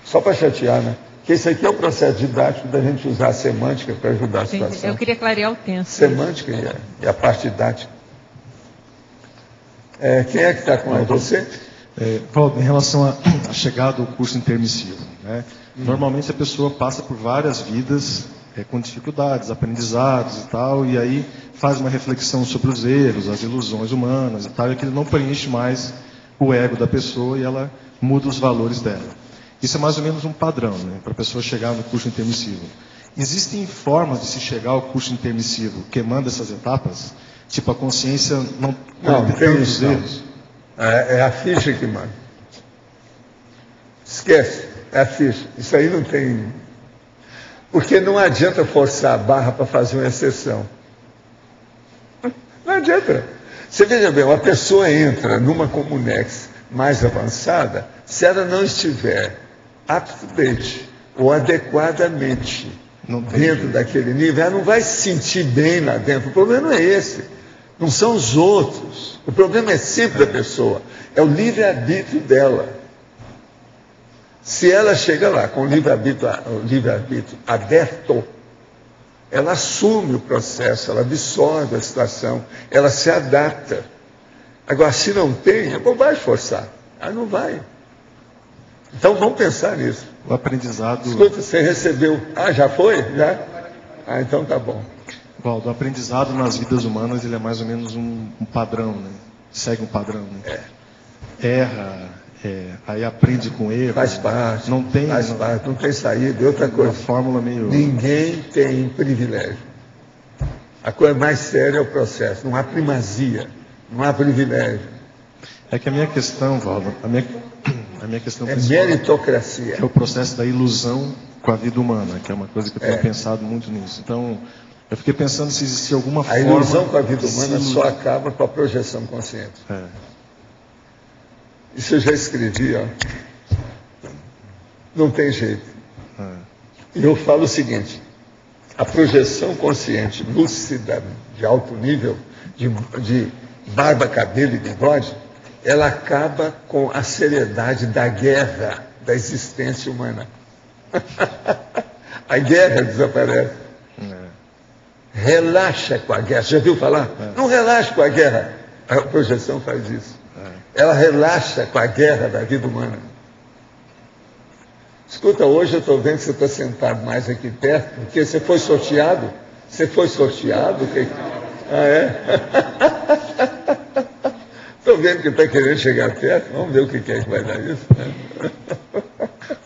Só para chatear, né? Porque isso aqui é o processo didático da gente usar a semântica para ajudar a situação. Eu queria clarear o tenso. Semântica e a parte didática. Quem é que está com você? Paulo, em relação à chegada ao curso intermissivo, né? Normalmente a pessoa passa por várias vidas com dificuldades, aprendizados e tal, e aí faz uma reflexão sobre os erros, as ilusões humanas e tal, e aquilo não preenche mais o ego da pessoa e ela muda os valores dela. Isso é mais ou menos um padrão, né, para a pessoa chegar no curso intermissivo. Existem formas de se chegar ao curso intermissivo queimando essas etapas? Tipo, a consciência não tem tantos erros? É a ficha que manda. Esquece, é a ficha. Isso aí não tem... Porque não adianta forçar a barra para fazer uma exceção. Não adianta. Você veja bem, uma pessoa entra numa Comunex mais avançada, se ela não estiver up-to-date ou adequadamente dentro daquele nível, ela não vai se sentir bem lá dentro. O problema não é esse. Não são os outros. O problema é sempre da pessoa. É o livre-arbítrio dela. Se ela chega lá com o livre-arbítrio aberto, ela assume o processo, ela absorve a situação, ela se adapta. Agora, se não tem, é bobagem forçar. Ela não vai. Então, vamos pensar nisso. O aprendizado... Escuta, você recebeu... já foi? Já? Então tá bom. Valdo, o aprendizado nas vidas humanas, ele é mais ou menos um padrão, né? Segue um padrão, né? Erra, aí aprende com erro. Faz parte. Não tem saída. E outra coisa, uma fórmula meio... Ninguém tem privilégio. A coisa mais séria é o processo. Não há primazia, não há privilégio. É que a minha questão, Valdo, a minha questão é meritocracia. É o processo da ilusão com a vida humana, que é uma coisa que eu tenho pensado muito nisso. Então, eu fiquei pensando se existia alguma forma... A ilusão com a vida humana só acaba com a projeção consciente. Isso eu já escrevi, ó. Não tem jeito. E eu falo o seguinte, a projeção consciente lúcida, de alto nível, de barba, cabelo e bigode, ela acaba com a seriedade da guerra da existência humana. A guerra desaparece. Relaxa com a guerra. Já viu falar? Não relaxa com a guerra. A projeção faz isso. Ela relaxa com a guerra da vida humana. Escuta, hoje eu estou vendo que você está sentado mais aqui perto, porque você foi sorteado. Você foi sorteado? Estou vendo que está querendo chegar perto. Vamos ver o que é que vai dar isso.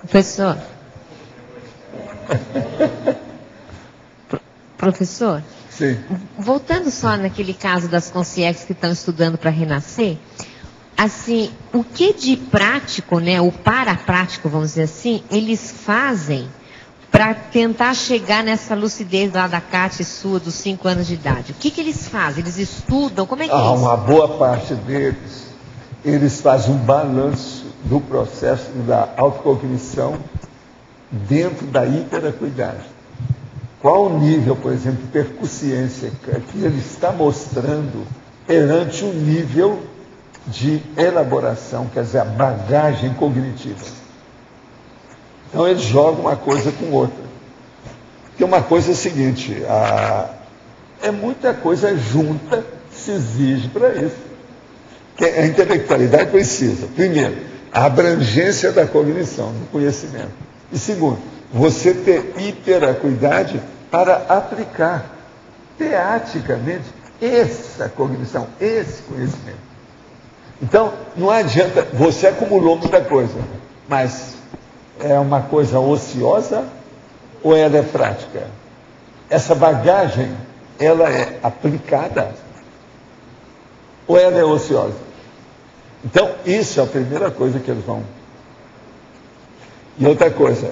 Professor. Professor? Sim. Voltando só naquele caso das consciências que estão estudando para renascer, assim, o que de prático, né, o paraprático, vamos dizer assim, eles fazem para tentar chegar nessa lucidez lá da Cátia sua, dos 5 anos de idade? O que eles fazem? Eles estudam? Como é que é isso? Uma boa parte deles, eles fazem um balanço do processo da autocognição dentro da hiperacuidade. Qual o nível, por exemplo, de percussiência que ele está mostrando perante o nível de elaboração, quer dizer, a bagagem cognitiva. Então eles jogam uma coisa com outra. Porque uma coisa é a seguinte, é muita coisa junta que se exige para isso. Que a intelectualidade precisa, primeiro, a abrangência da cognição, do conhecimento. E segundo, você ter hiperacuidade para aplicar. teaticamente essa cognição, esse conhecimento. Então, não adianta, você acumulou muita coisa, mas é uma coisa ociosa ou ela é prática? Essa bagagem, ela é aplicada ou ela é ociosa? Então, isso é a primeira coisa que eles vão. E outra coisa,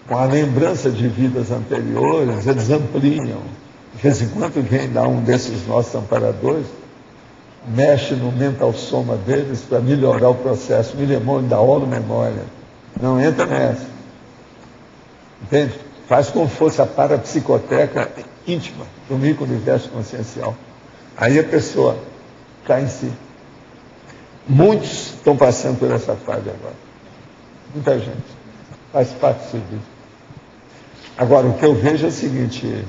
com a lembrança de vidas anteriores, eles ampliam. De vez em quando vem lá um desses nossos amparadores, mexe no mental soma deles para melhorar o processo, da holomemória. Não entra nessa. Entende? Faz como fosse a parapsicoteca íntima do micro-universo consciencial. Aí a pessoa cai em si. Muitos estão passando por essa fase agora. Muita gente. Faz parte do serviço. Agora, o que eu vejo é o seguinte,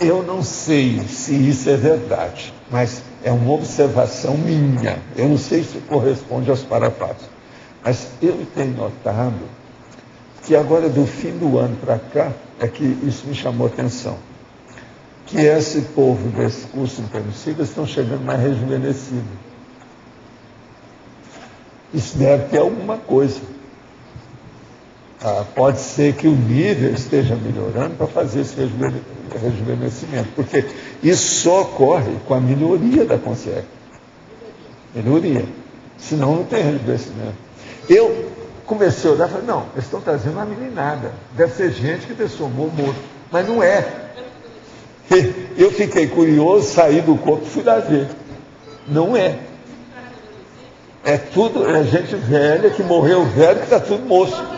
eu não sei se isso é verdade, mas é uma observação minha. Eu não sei se corresponde aos parafatos. Mas eu tenho notado que agora, do fim do ano para cá, é que isso me chamou a atenção. Que esse povo desse curso intermissivo estão chegando mais rejuvenescidos. Isso deve ter alguma coisa. Pode ser que o nível esteja melhorando para fazer esse rejuvenescimento, porque isso só ocorre com a melhoria da consciência. Melhoria. Senão não tem rejuvenescimento. Eu comecei a olhar e falei, não, eles estão trazendo uma meninada. Deve ser gente que transformou morto. Mas não é. Eu fiquei curioso, saí do corpo e fui lá ver. Não é. É tudo, é gente velha que morreu velho, que está tudo moço.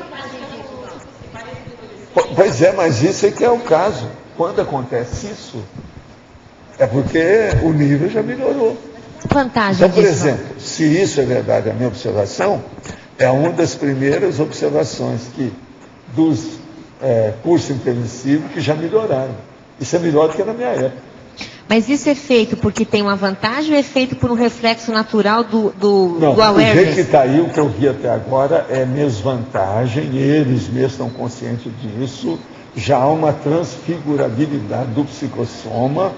Pois é, mas isso é que é o caso. Quando acontece isso, é porque o nível já melhorou. Vantagem então, por disso. exemplo, se isso é verdade, a minha observação, é uma das primeiras observações que dos cursos intensivos que já melhoraram. Isso é melhor do que na minha época. Mas isso é feito porque tem uma vantagem ou é feito por um reflexo natural do awareness? Do jeito que está aí, o que eu vi até agora é desvantagem, eles mesmos estão conscientes disso, já há uma transfigurabilidade do psicossoma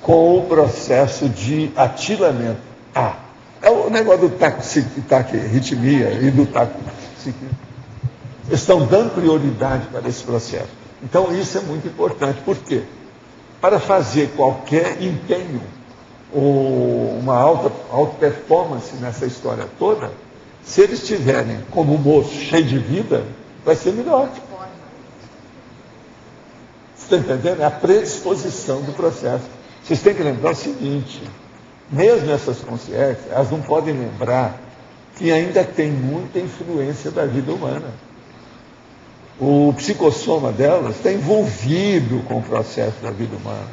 com o processo de atilamento. É o negócio do taquirritmia e do taquipsiquismo. Estão dando prioridade para esse processo. Então, isso é muito importante. Por quê? Para fazer qualquer empenho ou uma alta performance nessa história toda, se eles estiverem como um moço cheio de vida, vai ser melhor. Você está entendendo? É a predisposição do processo. Vocês têm que lembrar o seguinte, mesmo essas consciências, elas não podem lembrar que ainda tem muita influência da vida humana. O psicossoma delas está envolvido com o processo da vida humana.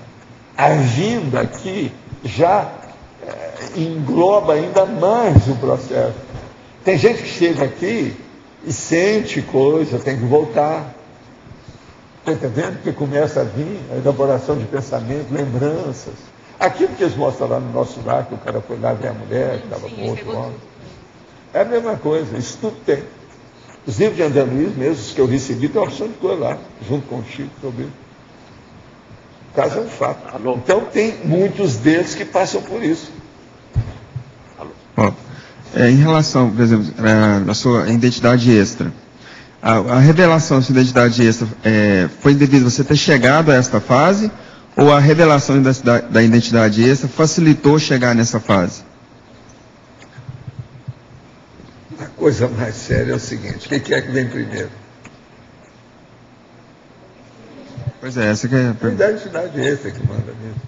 Agindo aqui já engloba ainda mais o processo. Tem gente que chega aqui e sente coisa, tem que voltar. Está entendendo? Porque começa a vir a elaboração de pensamento, lembranças. Aquilo que eles mostram lá no nosso lar, que o cara foi lá ver a mulher, que estava com outro homem. É a mesma coisa, isso tudo tem. Os livros de André Luiz, mesmo os que eu recebi, tem uma opção de coisa lá, junto com o Chico, sobre isso. O caso é um fato. Alô? Então, tem muitos deles que passam por isso. Em relação, por exemplo, à sua identidade extra, a revelação da sua identidade extra foi devido a você ter chegado a esta fase, ou a revelação da identidade extra facilitou chegar nessa fase? A coisa mais séria é o seguinte, o que é que vem primeiro? Pois é, essa que é a pergunta. A identidade extra que manda mesmo.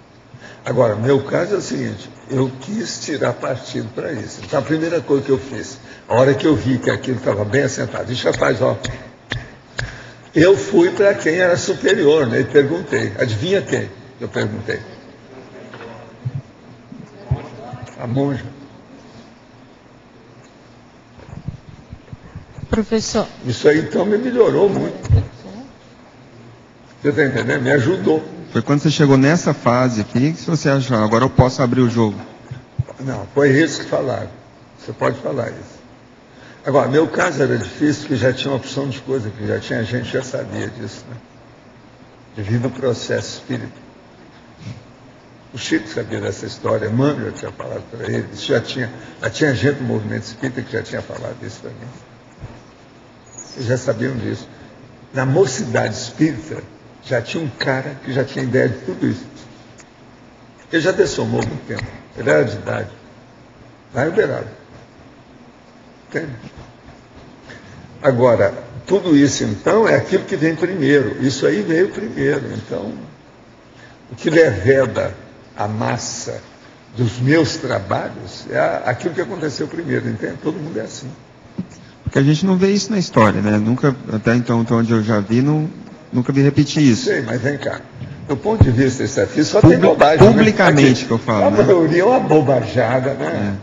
Agora, meu caso é o seguinte, eu quis tirar partido para isso. Então, a primeira coisa que eu fiz, a hora que eu vi que aquilo estava bem assentado, deixa rapaz, eu fui para quem era superior, né? E perguntei, adivinha quem? Eu perguntei. A monja. Professor. Isso aí então me melhorou muito. Você está entendendo? Me ajudou. Foi quando você chegou nessa fase aqui que você achou, agora eu posso abrir o jogo. Não, foi isso que falaram. Você pode falar isso. Agora, meu caso era difícil porque já tinha uma opção de coisa, que já tinha gente que já sabia disso, né? devido ao processo espírita. O Chico sabia dessa história, Emmanuel tinha falado para ele, já tinha gente do movimento espírita que já tinha falado isso para mim. Eles já sabiam disso. Na mocidade espírita, já tinha um cara que já tinha ideia de tudo isso. Ele já dessomou há muito tempo. Ele era de idade. Lá em Uberaba. Entende? Agora, tudo isso, então, é aquilo que vem primeiro. Isso aí veio primeiro. Então, o que leveda a massa dos meus trabalhos é aquilo que aconteceu primeiro. Entende? Todo mundo é assim. Porque a gente não vê isso na história, né? Nunca, até então, onde eu já vi, nunca vi repetir isso. Sei, mas vem cá. Do ponto de vista extrafísico, só tem bobagem. Publicamente, né? Que eu falo. A maioria é uma bobajada, né?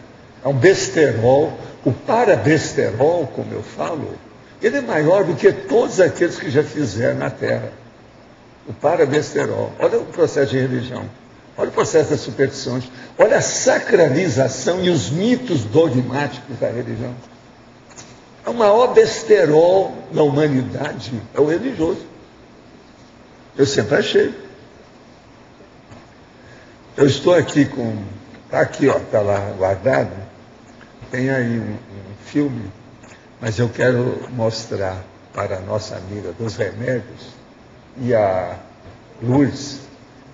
É um besterol. O parabesterol, como eu falo, ele é maior do que todos aqueles que já fizeram na Terra. O parabesterol. Olha o processo de religião. Olha o processo das superstições. Olha a sacralização e os mitos dogmáticos da religião. É o maior besterol na humanidade, é o religioso. Eu sempre achei. Eu estou aqui com... Está aqui, ó, está lá guardado. Tem aí um filme, mas eu quero mostrar para a nossa amiga dos remédios e a Lourdes,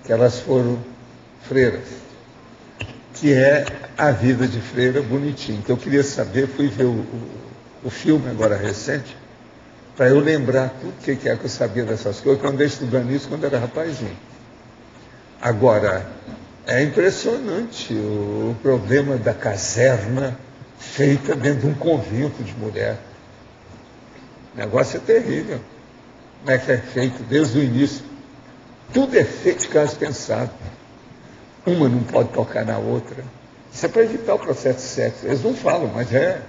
que elas foram freiras, que é a vida de freira bonitinho. Então eu queria saber, fui ver o filme agora recente, para eu lembrar tudo o que é que eu sabia dessas coisas, que eu andei estudando isso quando era rapazinho. Agora, é impressionante o problema da caserna feita dentro de um convento de mulher. O negócio é terrível. Como é que é feito desde o início? Tudo é feito de caso pensado. Uma não pode tocar na outra. Isso é para evitar o processo de sexo. Eles não falam, mas é.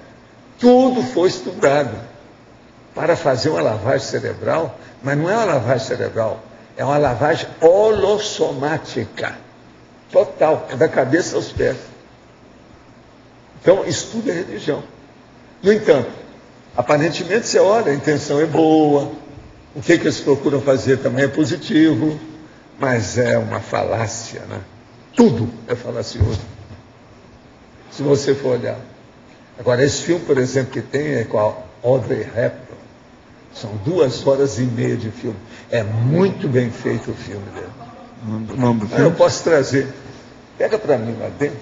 Tudo foi estudado para fazer uma lavagem cerebral, mas não é uma lavagem cerebral, é uma lavagem holossomática. Total, é da cabeça aos pés. Então, estudo é religião. No entanto, aparentemente você olha, a intenção é boa, o que eles procuram fazer também é positivo, mas é uma falácia, né? Tudo é falacioso. Se você for olhar. Agora, esse filme, por exemplo, que tem é com a Audrey Hepburn. São 2h30 de filme. É muito bem feito o filme dele. Eu posso trazer. Pega para mim lá dentro.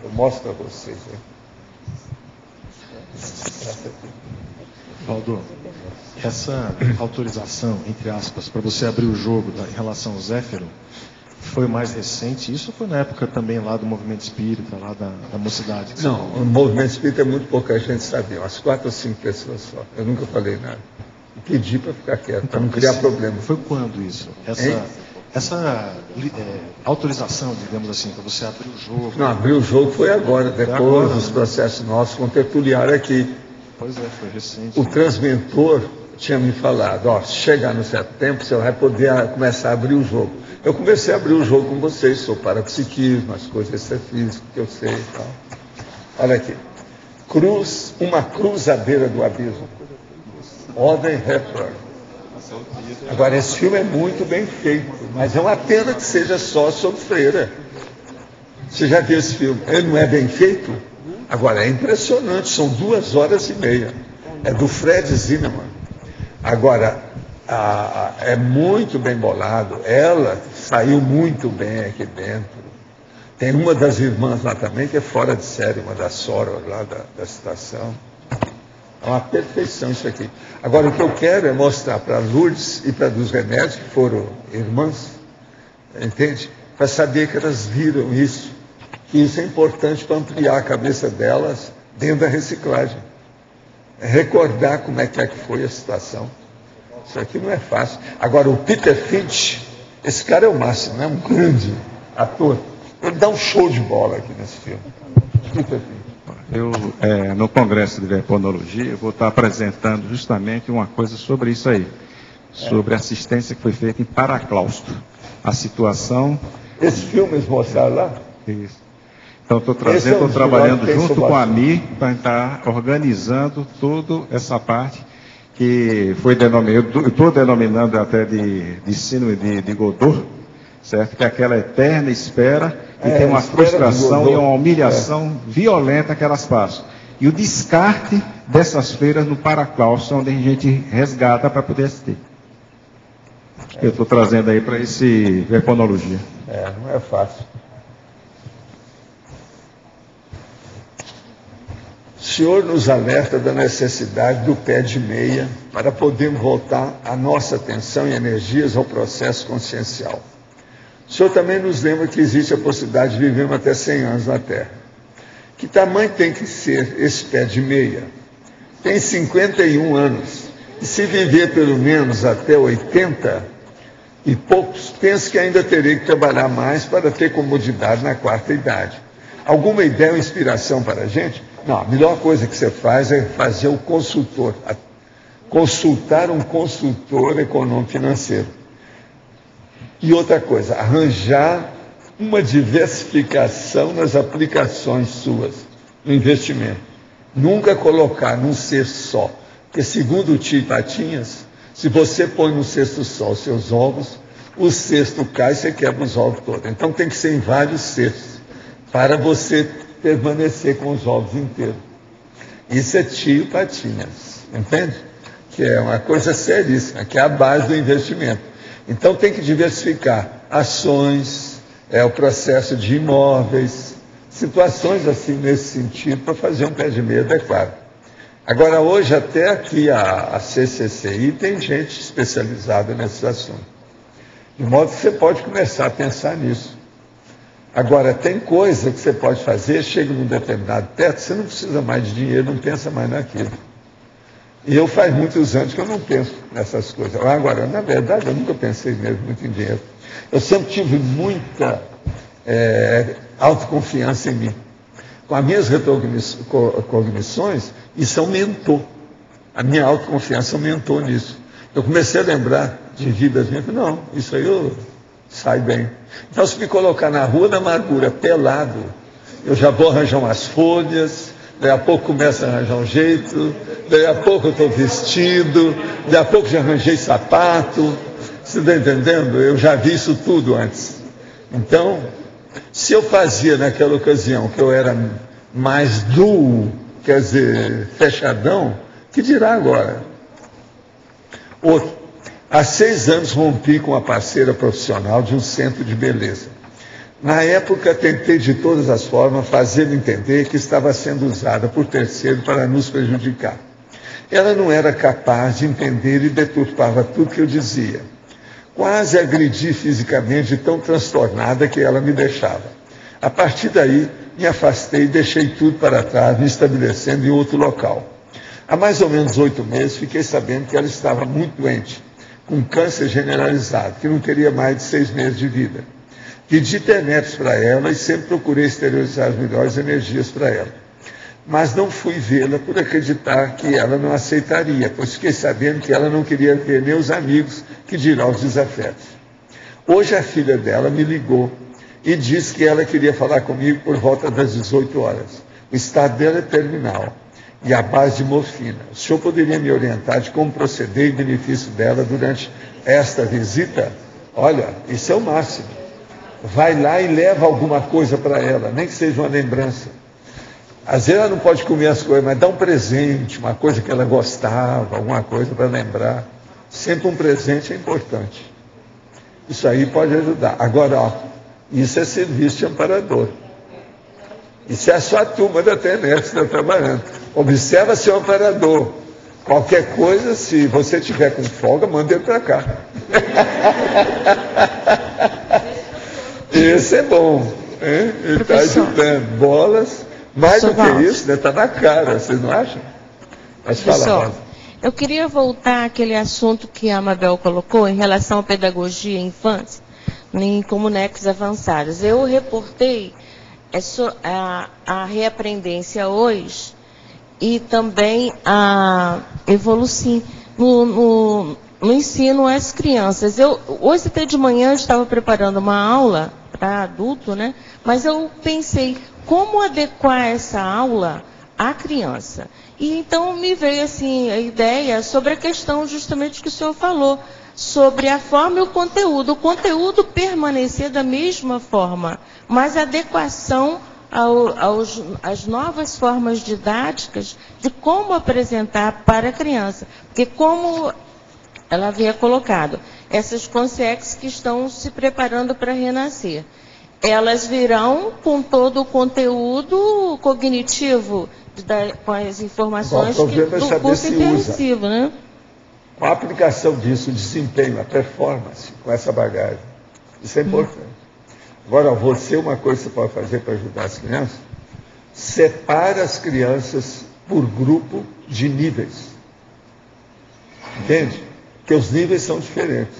Eu mostro para vocês. Valdo, essa autorização, entre aspas, para você abrir o jogo em relação ao Zéfiro, foi mais recente? Isso foi na época também lá do movimento espírita, lá da mocidade? Não, o movimento espírita é muito pouca gente sabia, umas 4 ou 5 pessoas só. Eu nunca falei nada. Pedi para ficar quieto, então, para não criar problema. Foi quando isso? Essa autorização, digamos assim, para você abrir o jogo? Não, abrir o jogo foi agora, depois dos processos nossos com o tertuliário aqui. Pois é, foi recente. O transmentor tinha me falado, ó, se chegar no certo tempo, você vai poder começar a abrir o jogo. Eu comecei a abrir o jogo com vocês, sou parapsiquismo, as coisas extrafísicas que eu sei e tal. Olha aqui. Uma cruz à beira do abismo. Audrey Hepburn. Agora, esse filme é muito bem feito, mas é uma pena que seja só sobre freira. Você já viu esse filme? Ele não é bem feito? Agora, é impressionante, são 2h30. É do Fred Zinnemann. Agora, é muito bem bolado. Ela saiu muito bem aqui dentro. Tem uma das irmãs lá também que é fora de série, uma das soras lá da estação. É uma perfeição isso aqui. Agora, o que eu quero é mostrar para Lourdes e para dos remédios, que foram irmãs, entende? Para saber que elas viram isso. Que isso é importante para ampliar a cabeça delas dentro da reciclagem. É recordar como é que foi a situação. Isso aqui não é fácil. Agora, o Peter Finch, esse cara é o máximo, né? Um grande ator. Ele dá um show de bola aqui nesse filme. Peter Finch. Eu, no Congresso de Verponologia, eu vou estar apresentando justamente uma coisa sobre isso aí. Sobre a assistência que foi feita em Paraclausto. A situação... Esse filme eles mostraram lá? Isso. Então, estou trabalhando junto com a Mi para estar organizando toda essa parte que foi denominado, eu estou denominando até de síndrome de Godot, certo? Que é aquela eterna espera e tem uma frustração e uma humilhação violenta que elas passam. E o descarte dessas feiras no Paraclaustro, onde a gente resgata para poder assistir. Eu estou trazendo aí para esse Verponologia. Não é fácil. O senhor nos alerta da necessidade do pé de meia para podermos voltar a nossa atenção e energias ao processo consciencial. O senhor também nos lembra que existe a possibilidade de vivermos até 100 anos na Terra. Que tamanho tem que ser esse pé de meia? Tem 51 anos. E se viver pelo menos até 80 e poucos, penso que ainda terei que trabalhar mais para ter comodidade na quarta idade. Alguma ideia ou inspiração para a gente? Não, a melhor coisa que você faz é fazer o consultor, consultar um consultor econômico-financeiro. E outra coisa, arranjar uma diversificação nas aplicações suas, no investimento. Nunca colocar num cesto só, porque segundo o tio Patinhas, se você põe num cesto só os seus ovos, o cesto cai e você quebra os ovos todos. Então tem que ser em vários cestos, para você permanecer com os ovos inteiros. Isso é tio Patinhas, entende? Que é uma coisa seríssima, que é a base do investimento. Então tem que diversificar ações, o processo de imóveis, situações assim nesse sentido, para fazer um pé de meia adequado. Agora, hoje, até aqui a CCCI tem gente especializada nesses assuntos. De modo que você pode começar a pensar nisso. Agora, tem coisa que você pode fazer, chega num determinado teto, você não precisa mais de dinheiro, não pensa mais naquilo. E eu faz muitos anos que eu não penso nessas coisas. Agora, na verdade, eu nunca pensei mesmo muito em dinheiro. Eu sempre tive muita autoconfiança em mim. Com as minhas retrocognições, isso aumentou. A minha autoconfiança aumentou nisso. Eu comecei a lembrar de vidas minhas, não, isso aí eu saio bem. Então, se me colocar na rua da amargura, pelado, eu já vou arranjar umas folhas, daí a pouco começa a arranjar um jeito, daí a pouco eu estou vestido, daí a pouco já arranjei sapato. Você está entendendo? Eu já vi isso tudo antes. Então, se eu fazia naquela ocasião que eu era mais duro, quer dizer, fechadão, que dirá agora? Outro, há 6 anos rompi com uma parceira profissional de um centro de beleza. Na época, tentei de todas as formas fazer entender que estava sendo usada por terceiro para nos prejudicar. Ela não era capaz de entender e deturpava tudo que eu dizia. Quase agredi fisicamente, de tão transtornada que ela me deixava. A partir daí, me afastei e deixei tudo para trás, me estabelecendo em outro local. Há mais ou menos 8 meses, fiquei sabendo que ela estava muito doente, com câncer generalizado, que não teria mais de 6 meses de vida. Pedi internet para ela e sempre procurei exteriorizar as melhores energias para ela. Mas não fui vê-la por acreditar que ela não aceitaria, pois fiquei sabendo que ela não queria ver nem os amigos, que dirá os desafetos. Hoje a filha dela me ligou e disse que ela queria falar comigo por volta das 18 horas. O estado dela é terminal e à base de morfina. O senhor poderia me orientar de como proceder em benefício dela durante esta visita? Olha, isso é o máximo. Vai lá e leva alguma coisa para ela, nem que seja uma lembrança. Às vezes ela não pode comer as coisas, mas dá um presente, uma coisa que ela gostava, alguma coisa para lembrar. Sempre um presente é importante. Isso aí pode ajudar. Agora, ó, isso é serviço de amparador. Isso é a sua turma da TNET que está trabalhando. Observa seu amparador. Qualquer coisa, se você tiver com folga, manda ele para cá. Esse é bom. Hein? Ele está ajudando. Bolas. Mais do que isso, está na cara, vocês não acham? Mas fala, Rosa. Eu queria voltar àquele assunto que a Mabel colocou em relação à pedagogia em infância, em comunecas avançadas. Eu reportei a reaprendência hoje e também a Evolucim no ensino às crianças. Hoje até de manhã eu estava preparando uma aula para adulto, né? Mas eu pensei como adequar essa aula à criança. E então me veio assim a ideia sobre a questão justamente que o senhor falou, sobre a forma e o conteúdo permanecer da mesma forma, mas a adequação às novas formas didáticas de como apresentar para a criança. Porque como ela havia colocado, essas consciências que estão se preparando para renascer, elas virão com todo o conteúdo cognitivo, com as informações do curso intensivo, né? Com a aplicação disso, o desempenho, a performance, com essa bagagem. Isso é importante. Agora, uma coisa que você pode fazer para ajudar as crianças, separa as crianças por grupo de níveis. Entende? Porque os níveis são diferentes.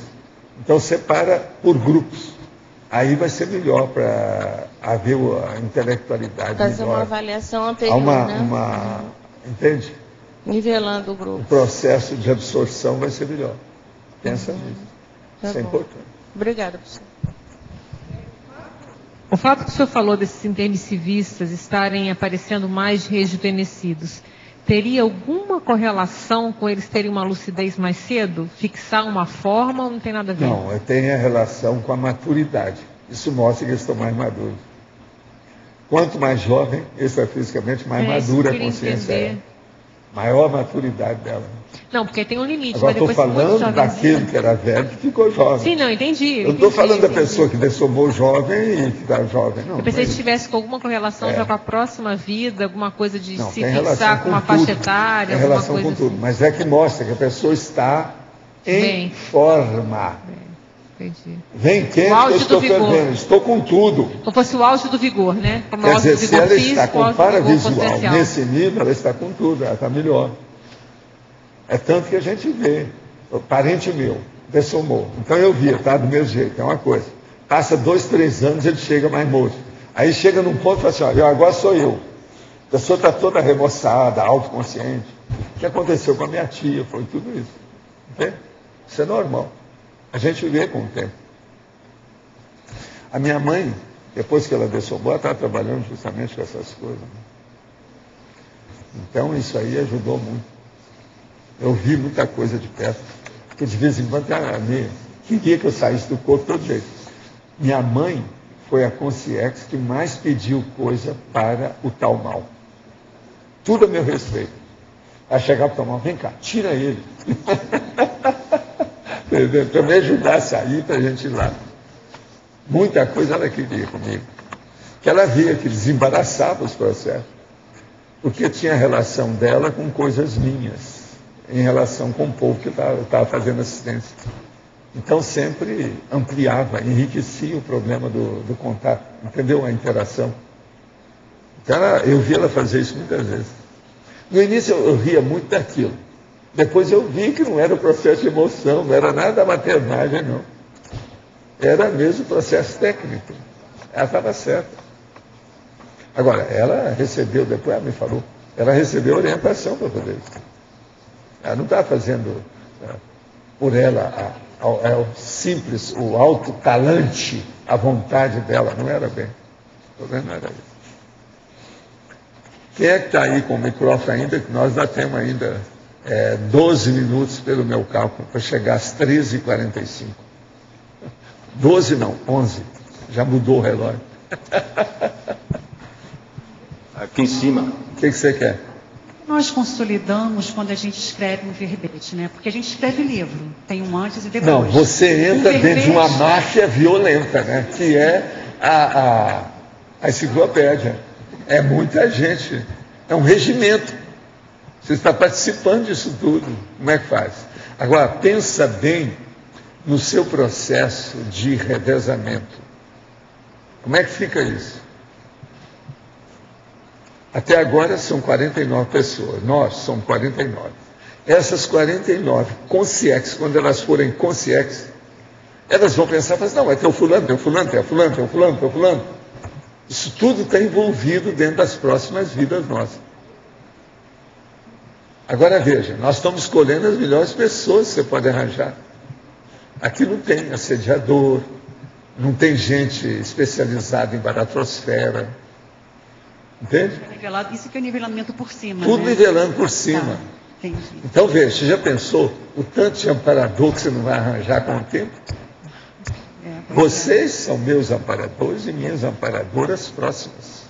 Então, separa por grupos. Aí vai ser melhor para haver a intelectualidade. Fazer melhor. Uma avaliação anterior, né? Entende? Nivelando o grupo. O processo de absorção vai ser melhor. Pensa nisso. Isso é importante. Obrigada, professor. O fato que o senhor falou desses intermissivistas estarem aparecendo mais rejuvenescidos, teria alguma correlação com eles terem uma lucidez mais cedo? Fixar uma forma ou não tem nada a ver? Não, tem a relação com a maturidade. Isso mostra que eles estão mais maduros. Quanto mais jovem, extrafisicamente, mais madura a consciência é. Maior maturidade dela. Não, porque tem um limite. Agora estou falando daquele que era velho que ficou jovem. Sim, não, entendi. Eu estou falando da pessoa que dessomou jovem e que está jovem. Não, eu pensei que tivesse com alguma correlação já com a próxima vida, alguma coisa de não, se fixar com uma faixa etária. Tem relação coisa com tudo, assim. Mas é que mostra que a pessoa está em forma. Entendi. Vem quente, eu estou fervendo, estou com tudo. Como fosse o auge do vigor, né? Como quer dizer, se ela está com paravisual nesse nível, ela está com tudo, ela está melhor. É tanto que a gente vê, o parente meu, dessomou. Então eu via, tá? Do mesmo jeito, é uma coisa. Passa 2, 3 anos, ele chega mais moço. Aí chega num ponto e fala assim, ó, agora sou eu. A pessoa está toda remoçada, autoconsciente. O que aconteceu com a minha tia, foi tudo isso. Entende? Isso é normal. A gente vê com o tempo. A minha mãe, depois que ela dessomou, ela estava trabalhando justamente com essas coisas. Então isso aí ajudou muito. Eu vi muita coisa de perto. Porque de vez em quando queria que eu saísse do corpo todo jeito. Minha mãe foi a consciência que mais pediu coisa para o tal mal. Tudo a meu respeito. Ela chegava para o tal mal, vem cá, tira ele. Para me ajudar a sair, para a gente ir lá. Muita coisa ela queria comigo. Que ela via que desembaraçava os processos. Porque tinha relação dela com coisas minhas, em relação com o povo que estava fazendo assistência. Então sempre ampliava, enriquecia o problema do contato, entendeu? A interação. Então eu vi ela fazer isso muitas vezes. No início eu ria muito daquilo. Depois eu vi que não era o processo de emoção, não era nada da maternagem, não. Era mesmo o processo técnico. Ela estava certa. Agora, ela recebeu, depois ela me falou, ela recebeu orientação para fazer isso. Ela não está fazendo por ela o simples, o alto talante, a vontade dela, não era bem. O problema não era isso. Quem é que está aí com o microfone ainda, que nós já temos ainda 12 minutos pelo meu cálculo, para chegar às 13h45. 12 não, 11. Já mudou o relógio. Aqui em cima. O que você quer? Nós consolidamos quando a gente escreve um verbete, né? Porque a gente escreve livro, tem um antes e depois. Não, você entra dentro de uma máfia violenta, né? Que é a enciclopédia. É muita gente. É um regimento. Você está participando disso tudo. Como é que faz? Agora, pensa bem no seu processo de revezamento. Como é que fica isso? Até agora são 49 pessoas. Nós somos 49. Essas 49 consciências, quando elas forem consciências, elas vão pensar, mas não, vai ter o fulano, tem o fulano, tem o fulano, tem o fulano, tem o fulano. Isso tudo está envolvido dentro das próximas vidas nossas. Agora veja, nós estamos escolhendo as melhores pessoas que você pode arranjar. Aqui não tem assediador, não tem gente especializada em baratrosfera. Entende? Isso que é nivelamento por cima. Tudo né? nivelando por cima. Tá. Entendi. Então, veja, você já pensou o tanto de amparador que você não vai arranjar com o tempo? Vocês são meus amparadores e minhas amparadoras próximas.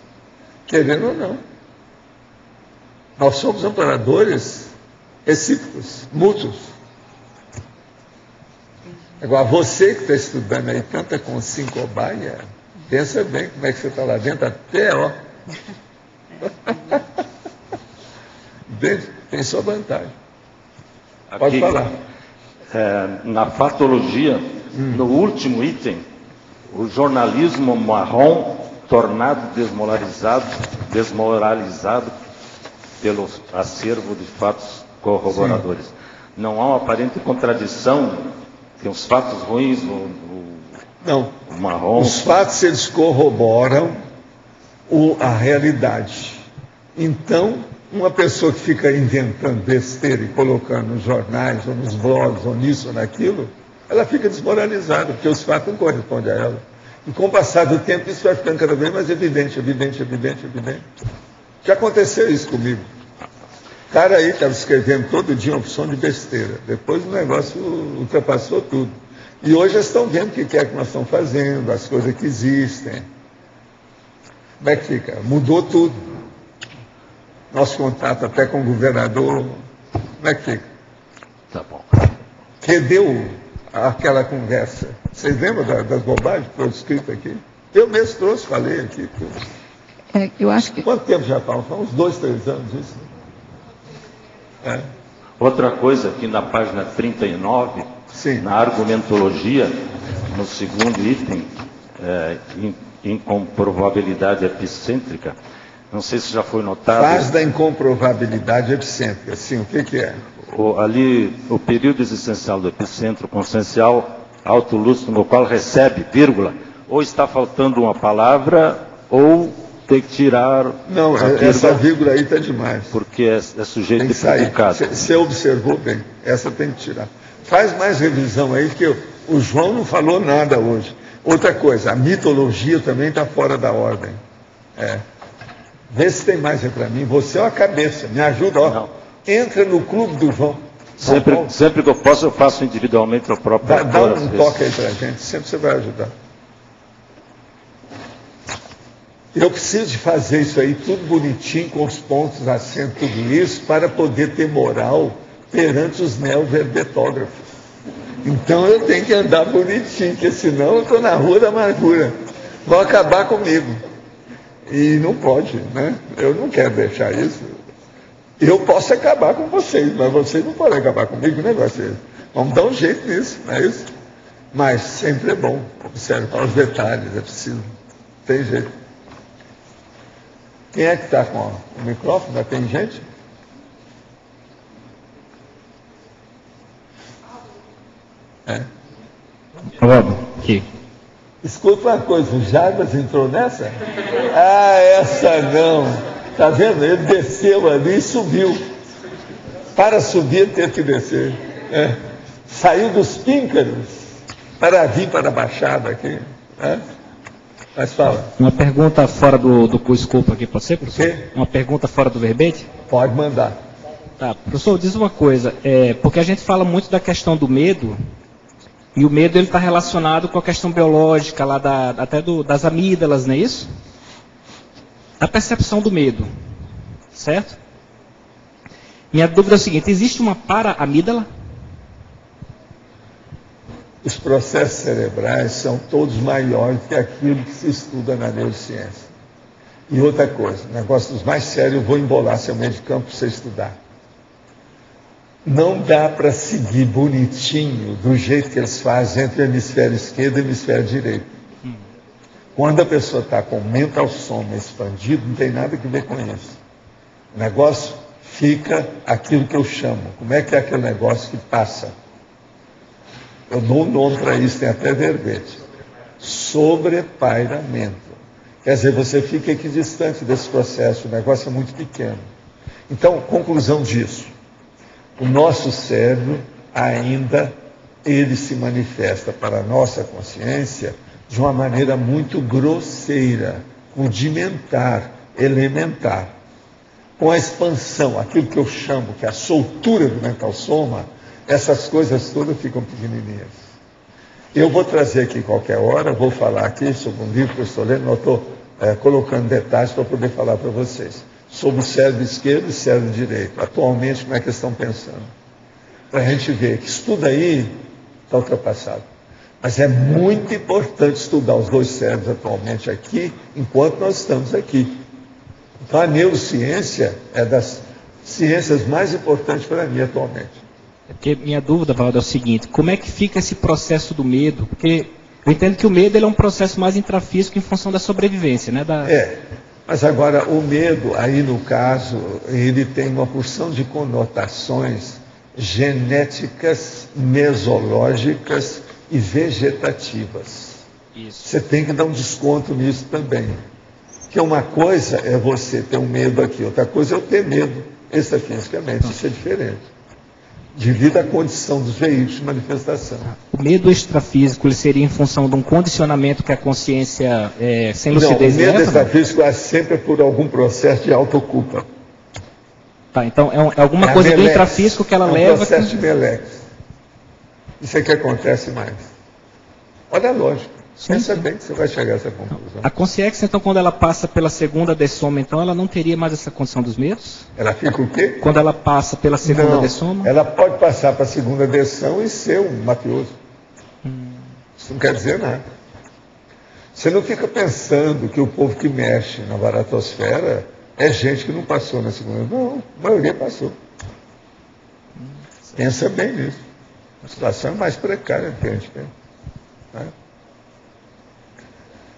Querendo ou não. Nós somos amparadores recíprocos, mútuos. Agora, você que está estudando aí tanta com 5 cobaia, pensa bem como é que você está lá dentro, até, ó. Tem sua vantagem. Pode falar. Na fatologia, no último item, o jornalismo marrom tornado desmoralizado pelo acervo de fatos corroboradores. Sim. Não há uma aparente contradição, tem os fatos ruins, não. O marrom. Os fatos, eles corroboram a realidade. Então, uma pessoa que fica inventando besteira e colocando nos jornais, ou nos blogs, ou nisso ou naquilo, ela fica desmoralizada, porque os fatos não correspondem a ela. E com o passar do tempo, isso vai ficando cada vez mais evidente. Já aconteceu isso comigo. O cara aí estava escrevendo todo dia uma opção de besteira. Depois o negócio ultrapassou tudo. E hoje eles estão vendo o que é que nós estamos fazendo, as coisas que existem. Como é que fica? Mudou tudo. Nosso contato até com o governador. Como é que fica? Tá bom. Redeu aquela conversa. Vocês lembram das bobagens que foram escritas aqui? Eu mesmo trouxe, falei aqui. Eu acho que... Quanto tempo já fala? Foi uns 2, 3 anos isso. Outra coisa aqui na página 39, sim, na argumentologia, no segundo item, incomprovabilidade epicêntrica, não sei se já foi notado... Faz da incomprovabilidade epicêntrica, sim, o que é? Ali, o período existencial do epicentro consciencial autolúcido, no qual recebe, vírgula, ou está faltando uma palavra, ou tem que tirar... Não, essa vírgula aí está demais. Porque é sujeito de predicado. Você observou bem, essa tem que tirar. Faz mais revisão aí, que o João não falou nada hoje. Outra coisa, a mitologia também está fora da ordem. Vê se tem mais aí para mim. Você é a cabeça, me ajuda, ó. Não. Entra no clube do João. Sempre que eu posso, eu faço individualmente o próprio. Dá um toque aí para a gente, sempre você vai ajudar. Eu preciso de fazer isso aí tudo bonitinho, com os pontos, acentos, tudo isso, para poder ter moral perante os neoverbetógrafos. Então eu tenho que andar bonitinho, porque senão eu estou na rua da amargura. Vão acabar comigo. E não pode, né? Eu não quero deixar isso. Eu posso acabar com vocês, mas vocês não podem acabar comigo, né, vocês? Vamos dar um jeito nisso, não é isso? Mas sempre é bom observar os detalhes, é preciso. Tem jeito. Quem é que está com o microfone? Já tem gente? Aqui. Escuta uma coisa, o Jarbas entrou nessa? Ah, essa não. Está vendo? Ele desceu ali e subiu. Para subir, ele teve que descer. Saiu dos píncaros para vir para a Baixada aqui. Mas fala. Uma pergunta fora do escopo aqui, pode ser, professor? Uma pergunta fora do verbete? Pode mandar. Tá, professor, diz uma coisa. Porque a gente fala muito da questão do medo, e o medo está relacionado com a questão biológica, lá das amígdalas, não é isso? A percepção do medo, certo? Minha dúvida é o seguinte, existe uma para-amígdala? Os processos cerebrais são todos maiores que aquilo que se estuda na neurociência. E outra coisa, negócio dos mais sérios, eu vou embolar seu meio de campo para você estudar. Não dá para seguir bonitinho do jeito que eles fazem entre o hemisfério esquerdo e o hemisfério direito. Quando a pessoa está com o mental soma expandido, não tem nada a ver com isso. O negócio fica aquilo que eu chamo. Como é que é aquele negócio que passa? Eu dou um nome para isso, tem até verbete. Sobrepairamento. Quer dizer, você fica equidistante desse processo, o negócio é muito pequeno. Então, conclusão disso. O nosso cérebro ainda, ele se manifesta para a nossa consciência de uma maneira muito grosseira, rudimentar, elementar. Com a expansão, aquilo que eu chamo que é a soltura do mental soma, essas coisas todas ficam pequenininhas. Eu vou trazer aqui qualquer hora, vou falar aqui sobre um livro que eu estou lendo, eu estou colocando detalhes para poder falar para vocês, sobre o cérebro esquerdo e o cérebro direito, atualmente como é que estão pensando. Para a gente ver que isso tudo aí está ultrapassado. Mas é muito importante estudar os dois cérebros atualmente aqui, enquanto nós estamos aqui. Então a neurociência é das ciências mais importantes para mim atualmente. Porque minha dúvida, Valdo, é o seguinte: como é que fica esse processo do medo? Porque eu entendo que o medo ele é um processo mais intrafísico em função da sobrevivência, né? Mas agora o medo, aí no caso, ele tem uma porção de conotações genéticas, mesológicas e vegetativas. Isso. Você tem que dar um desconto nisso também. Porque uma coisa é você ter um medo aqui, outra coisa é eu ter medo extrafisicamente, isso é diferente. Devido à condição dos veículos de manifestação. O medo extrafísico ele seria em função de um condicionamento que a consciência sem lucidez leva? Não, o medo extrafísico é sempre por algum processo de autoculpa. Tá, então é alguma coisa do intrafísico que ela leva... É um processo de melex. Isso é que acontece mais. Olha a lógica. Pensa bem que você vai chegar a essa conclusão. A consciência, então, quando ela passa pela segunda dessoma, então ela não teria mais essa condição dos medos? Ela fica o quê? Quando ela passa pela segunda dessoma? Ela pode passar para a segunda dessão e ser um mafioso. Isso não quer dizer nada. Você não fica pensando que o povo que mexe na baratosfera é gente que não passou na segunda. Não, a maioria passou. Pensa bem nisso. A situação é mais precária do que a gente tem. Né?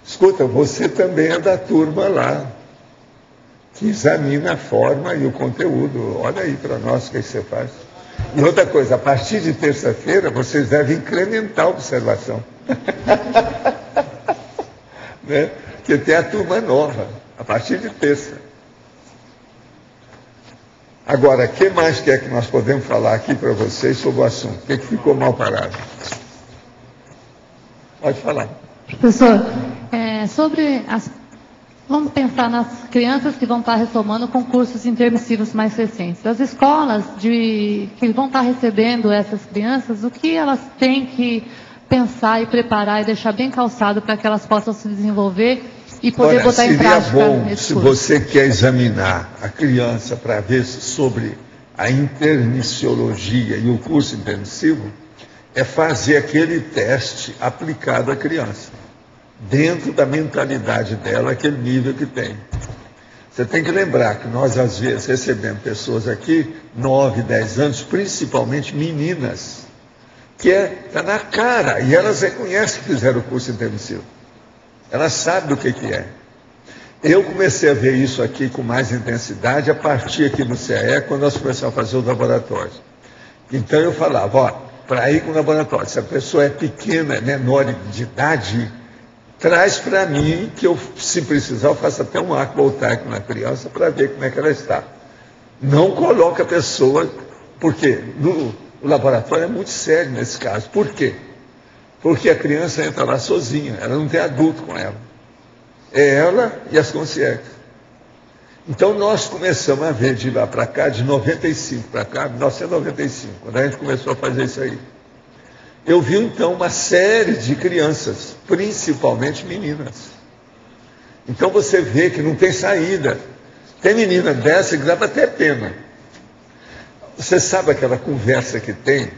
Escuta, você também é da turma lá, que examina a forma e o conteúdo. Olha aí para nós o que você faz. E outra coisa, a partir de terça-feira, vocês devem incrementar a observação. Né? Porque tem a turma nova, a partir de terça. Agora, o que mais que é que nós podemos falar aqui para vocês sobre o assunto? O que ficou mal parado? Pode falar. Professor, vamos pensar nas crianças que vão estar retomando com cursos intermissivos mais recentes. As escolas que vão estar recebendo essas crianças, o que elas têm que pensar e preparar e deixar bem calçado para que elas possam se desenvolver e poder botar em prática? Seria bom, se você quer examinar a criança para ver sobre a intermissiologia e o curso intermissivo, é fazer aquele teste aplicado à criança, dentro da mentalidade dela, aquele nível que tem. Você tem que lembrar que nós, às vezes, recebemos pessoas aqui, 9, 10 anos, principalmente meninas, que está na cara, e elas reconhecem que fizeram o curso intermissivo. Elas sabem o que é. Eu comecei a ver isso aqui com mais intensidade a partir aqui no CAE, quando nós começamos a fazer os laboratórios. Então eu falava, ó, para ir com o laboratório, se a pessoa é pequena, é menor de idade, traz para mim que eu, se precisar, eu faço até um arco voltaico na criança para ver como é que ela está. Não coloca a pessoa, porque o laboratório é muito sério nesse caso. Por quê? Porque a criança entra lá sozinha, ela não tem adulto com ela. É ela e as consciências. Então nós começamos a ver de lá para cá, de 95 para cá, 1995, quando a gente começou a fazer isso aí. Eu vi então uma série de crianças, principalmente meninas. Então você vê que não tem saída. Tem menina dessa que dá até pena. Você sabe aquela conversa que tem?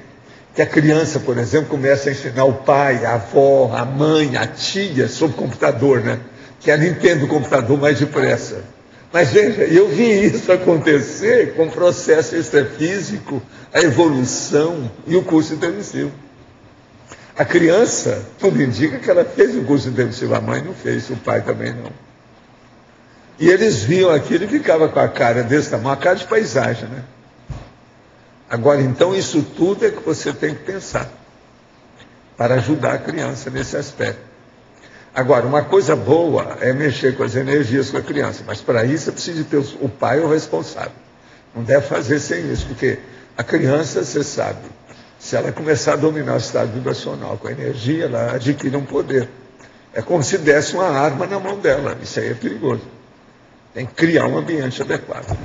Que a criança, por exemplo, começa a ensinar o pai, a avó, a mãe, a tia sobre o computador, né? Que ela entende o computador mais depressa. Mas veja, eu vi isso acontecer com o processo extrafísico, a evolução e o curso intermissivo. A criança, tudo indica que ela fez o curso intermissivo, a mãe não fez, o pai também não. E eles viam aquilo e ficavam com a cara desse tamanho, uma cara de paisagem, né? Agora, então, isso tudo é que você tem que pensar para ajudar a criança nesse aspecto. Agora, uma coisa boa é mexer com as energias com a criança, mas para isso você precisa ter o pai ou o responsável. Não deve fazer sem isso, porque a criança, você sabe, se ela começar a dominar o estado vibracional com a energia, ela adquire um poder. É como se desse uma arma na mão dela, isso aí é perigoso. Tem que criar um ambiente adequado.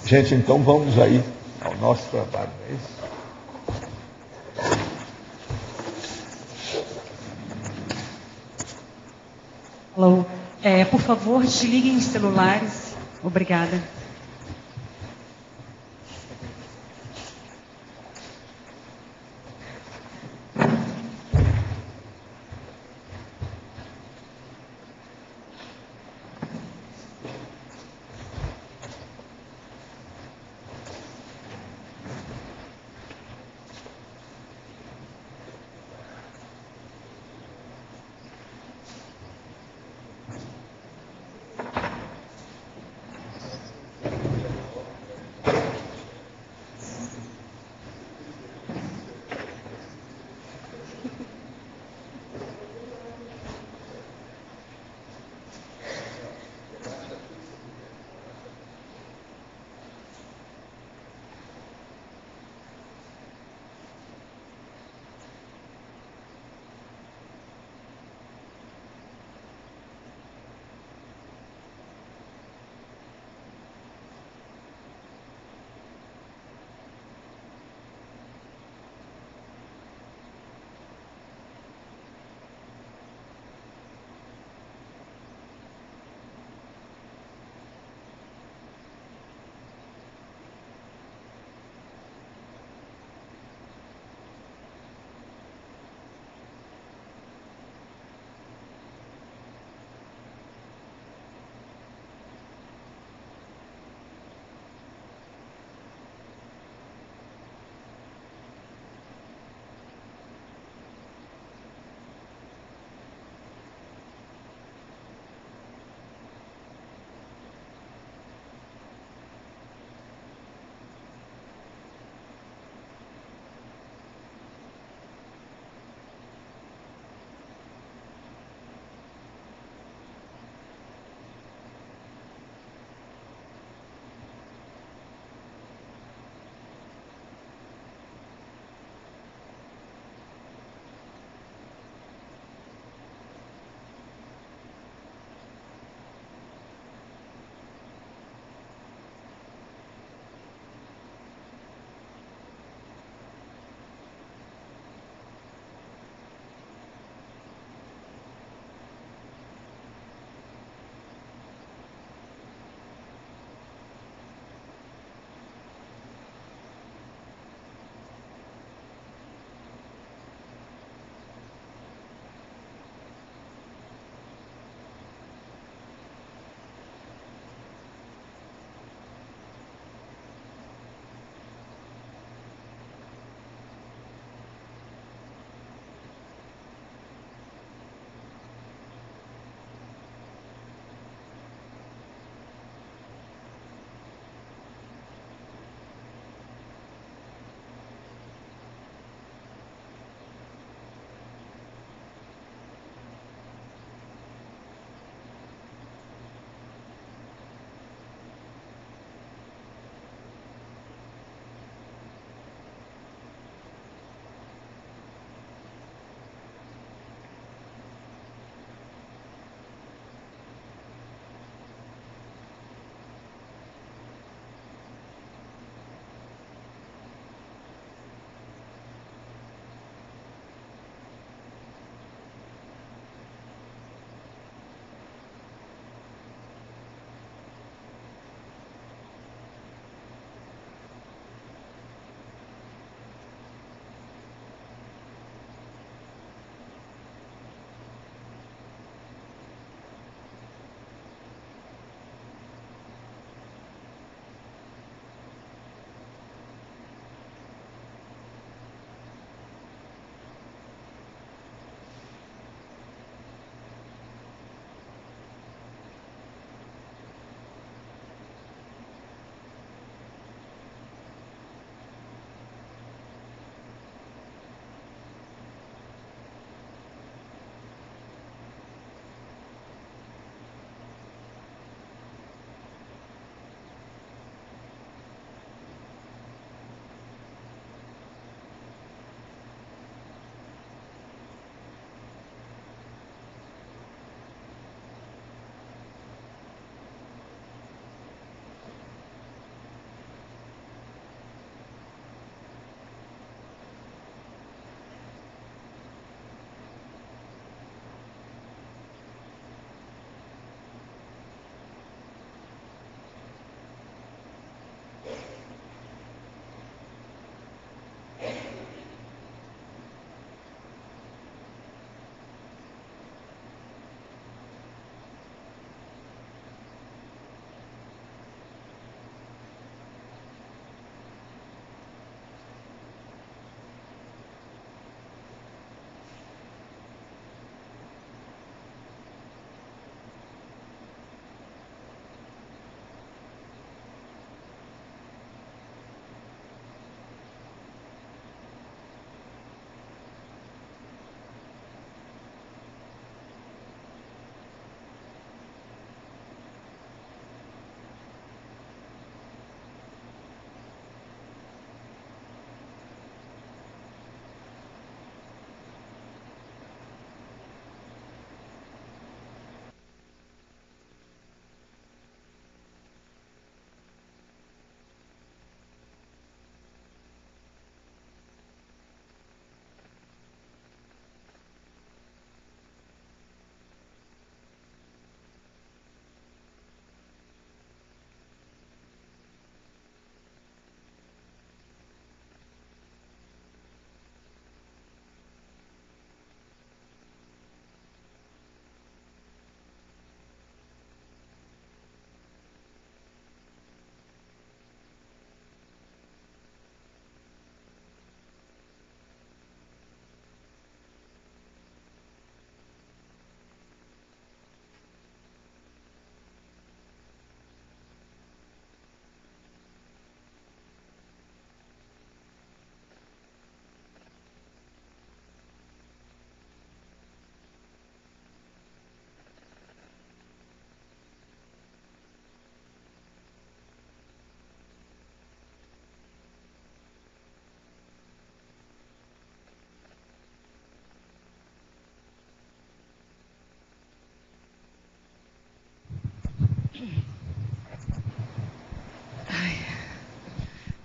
Gente, então vamos aí ao nosso trabalho, não é isso? Alô, por favor, desliguem os celulares. Obrigada.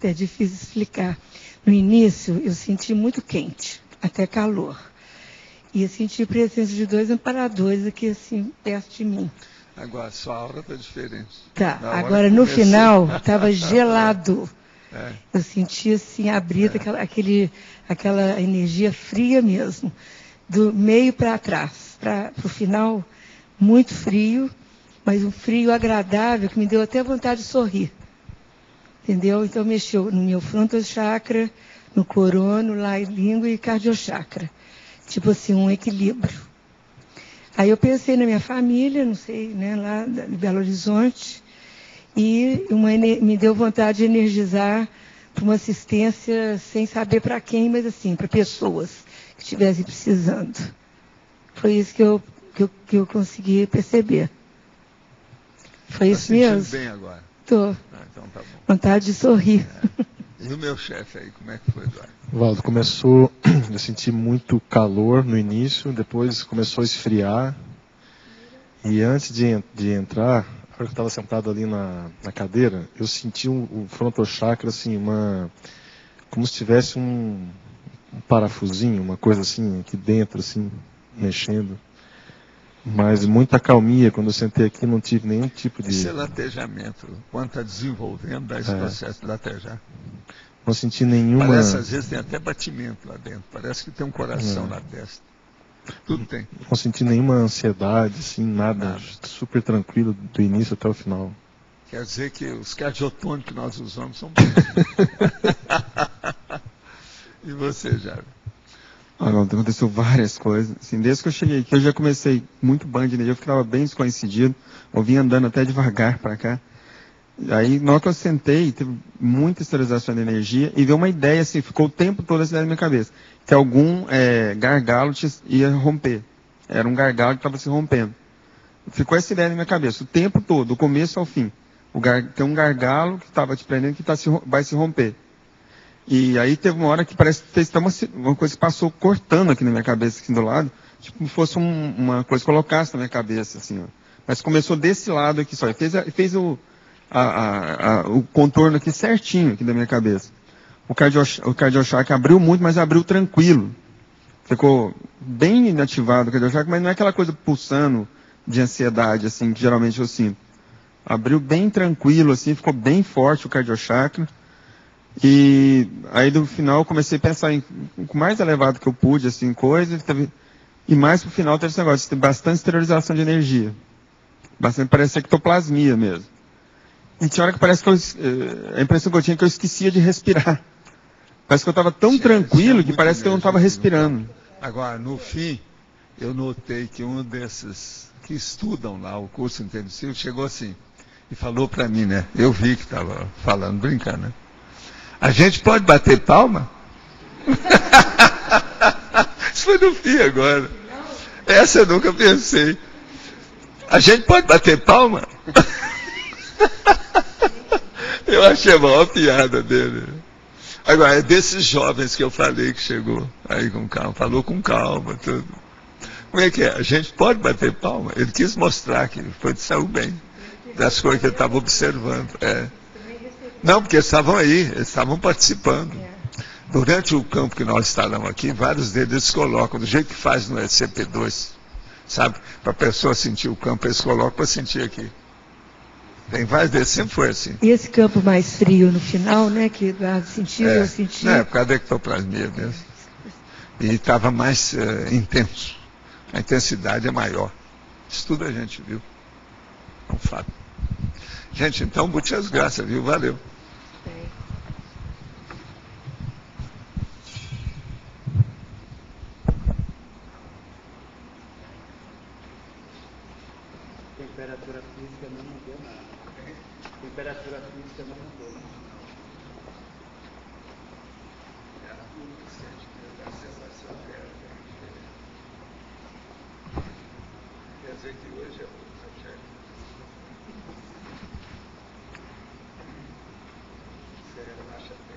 É difícil explicar. No início, eu senti muito quente, até calor. E eu senti a presença de 2 amparadores aqui, assim, perto de mim. Agora, a sua aura está diferente. Tá, agora no final, estava gelado. Eu senti, assim, abrir aquela energia fria mesmo. Do meio para trás. Para o final, muito frio, mas um frio agradável, que me deu até vontade de sorrir. Entendeu? Então, mexeu no meu frontal chakra, no corono, lá em língua e cardiochakra. Tipo assim, um equilíbrio. Aí eu pensei na minha família, não sei, né, lá de Belo Horizonte, e me deu vontade de energizar para uma assistência sem saber para quem, mas assim, para pessoas que estivessem precisando. Foi isso que eu consegui perceber. Foi isso mesmo? Está sentindo bem agora? Estou. Então tá bom. Vontade de sorrir. E o meu chefe aí, como é que foi, Eduardo? Valdo, começou, eu senti muito calor no início, depois começou a esfriar. E antes de entrar, a hora que eu estava sentado ali na cadeira, eu senti o frontal chakra, assim, como se tivesse um parafusinho, uma coisa assim, aqui dentro, assim, mexendo. Mas muita calmia, quando eu sentei aqui não tive nenhum tipo de... Esse é latejamento, quando está desenvolvendo, dá esse processo de latejar. Não senti nenhuma... Parece, às vezes, tem até batimento lá dentro, parece que tem um coração na testa. Tudo tem. Não senti nenhuma ansiedade, assim, nada. Super tranquilo do início até o final. Quer dizer que os cardiotônicos que nós usamos são bons. E você, Jair? Aconteceu várias coisas. Assim, desde que eu cheguei aqui, eu já comecei muito band de energia, eu ficava bem desconhecido. Eu vinha andando até devagar para cá. Aí, na hora que eu sentei, teve muita esterilização de energia e veio uma ideia, assim, ficou o tempo todo essa ideia na minha cabeça, que algum gargalo ia romper. Era um gargalo que estava se rompendo. Ficou essa ideia na minha cabeça, o tempo todo, do começo ao fim. Tem um gargalo que estava te prendendo que vai se romper. E aí teve uma hora que parece que tem uma coisa que passou cortando aqui na minha cabeça, aqui do lado, tipo como se fosse uma coisa que colocasse na minha cabeça, assim, ó. Mas começou desse lado aqui só, e fez o contorno aqui certinho aqui da minha cabeça. O cardiochakra abriu muito, mas abriu tranquilo. Ficou bem inativado o cardiochakra, mas não é aquela coisa pulsando de ansiedade, assim, que geralmente eu sinto. Abriu bem tranquilo, assim, ficou bem forte o cardiochakra. E aí no final eu comecei a pensar com mais elevado que eu pude, assim, coisa, e mais pro final teve esse negócio, tem bastante esterilização de energia. Bastante, parece ectoplasmia mesmo. E tinha hora que parece que a impressão que eu tinha é que eu esquecia de respirar. Parece que eu estava tão tranquilo que parece que eu não estava respirando. Agora, no fim, eu notei que um desses que estudam lá o curso intensivo chegou assim e falou para mim, né? Eu vi que estava falando, brincando, né? A gente pode bater palma? Isso foi no fim agora. Essa eu nunca pensei. A gente pode bater palma? Eu achei a maior piada dele. Agora, é desses jovens que eu falei que chegou aí com calma, falou com calma, tudo. Como é que é? A gente pode bater palma? Ele quis mostrar que saiu bem das coisas que ele estava observando. Não, porque eles estavam aí, eles estavam participando. Durante o campo que nós instalamos aqui, vários deles colocam, do jeito que faz no SCP-2, sabe? Para a pessoa sentir o campo, eles colocam para sentir aqui. Tem vários deles, sempre foi assim. E esse campo mais frio no final, né, que Eduardo sentiu, eu senti. Por causa da ectoplasmia mesmo. E estava mais intenso. A intensidade é maior. Isso tudo a gente viu. É um fato. Gente, então, muitas graças, viu? Valeu. Temperatura física não mudou nada. Temperatura física não mudou. Quer dizer que hoje é o chefe. Você relaxa bem.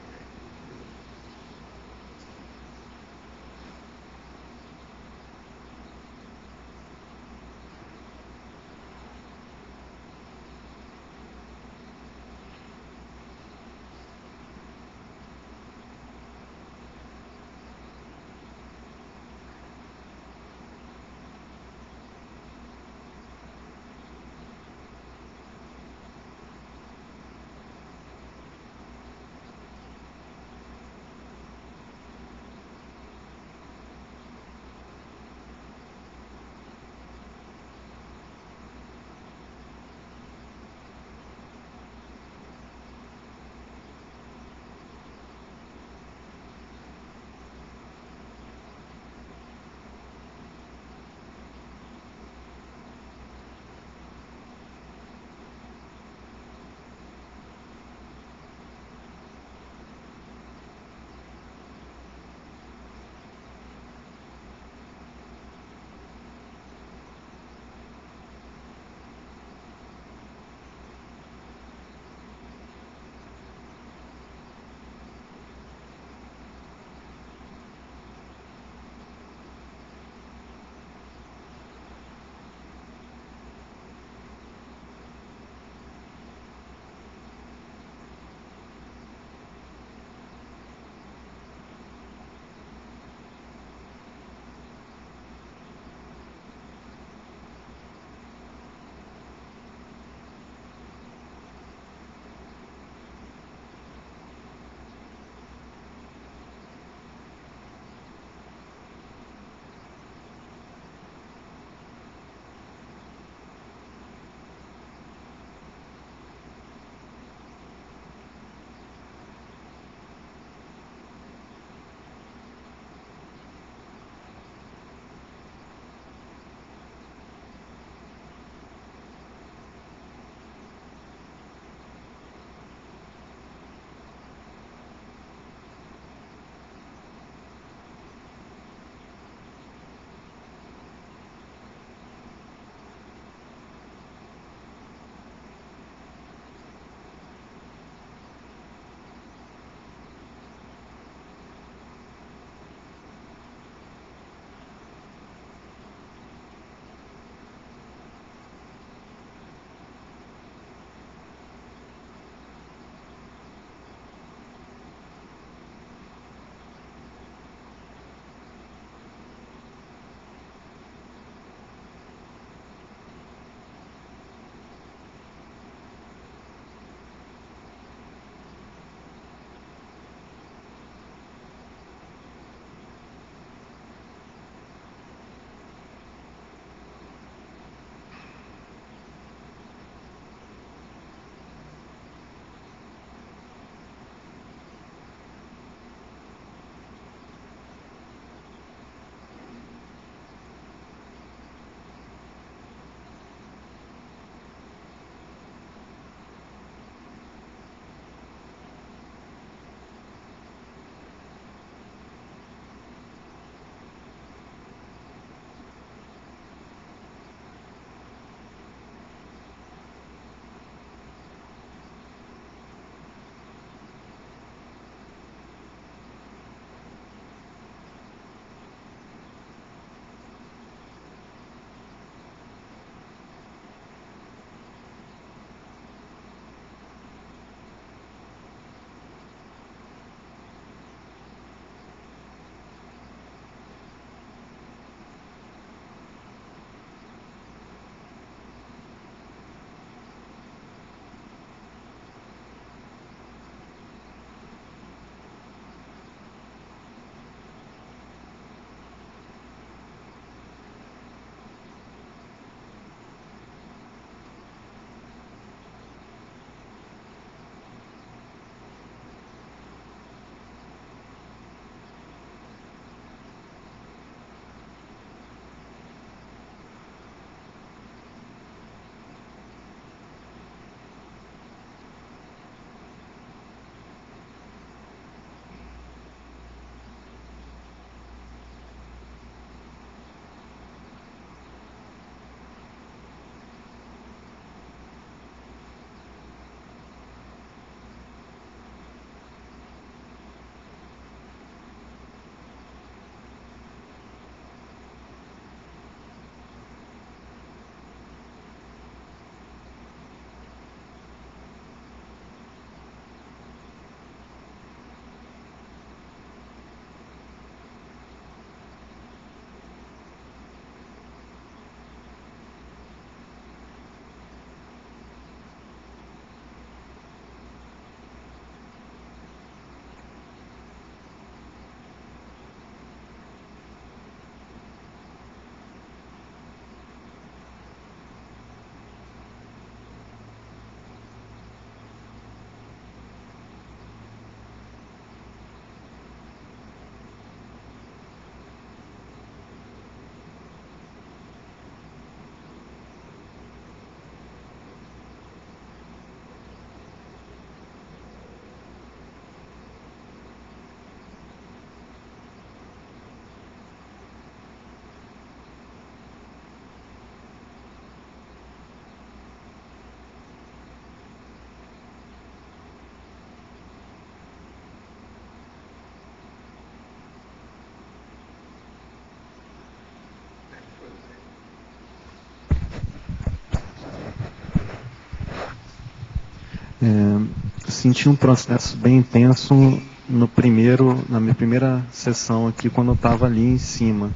Senti um processo bem intenso na minha primeira sessão aqui, quando eu estava ali em cima,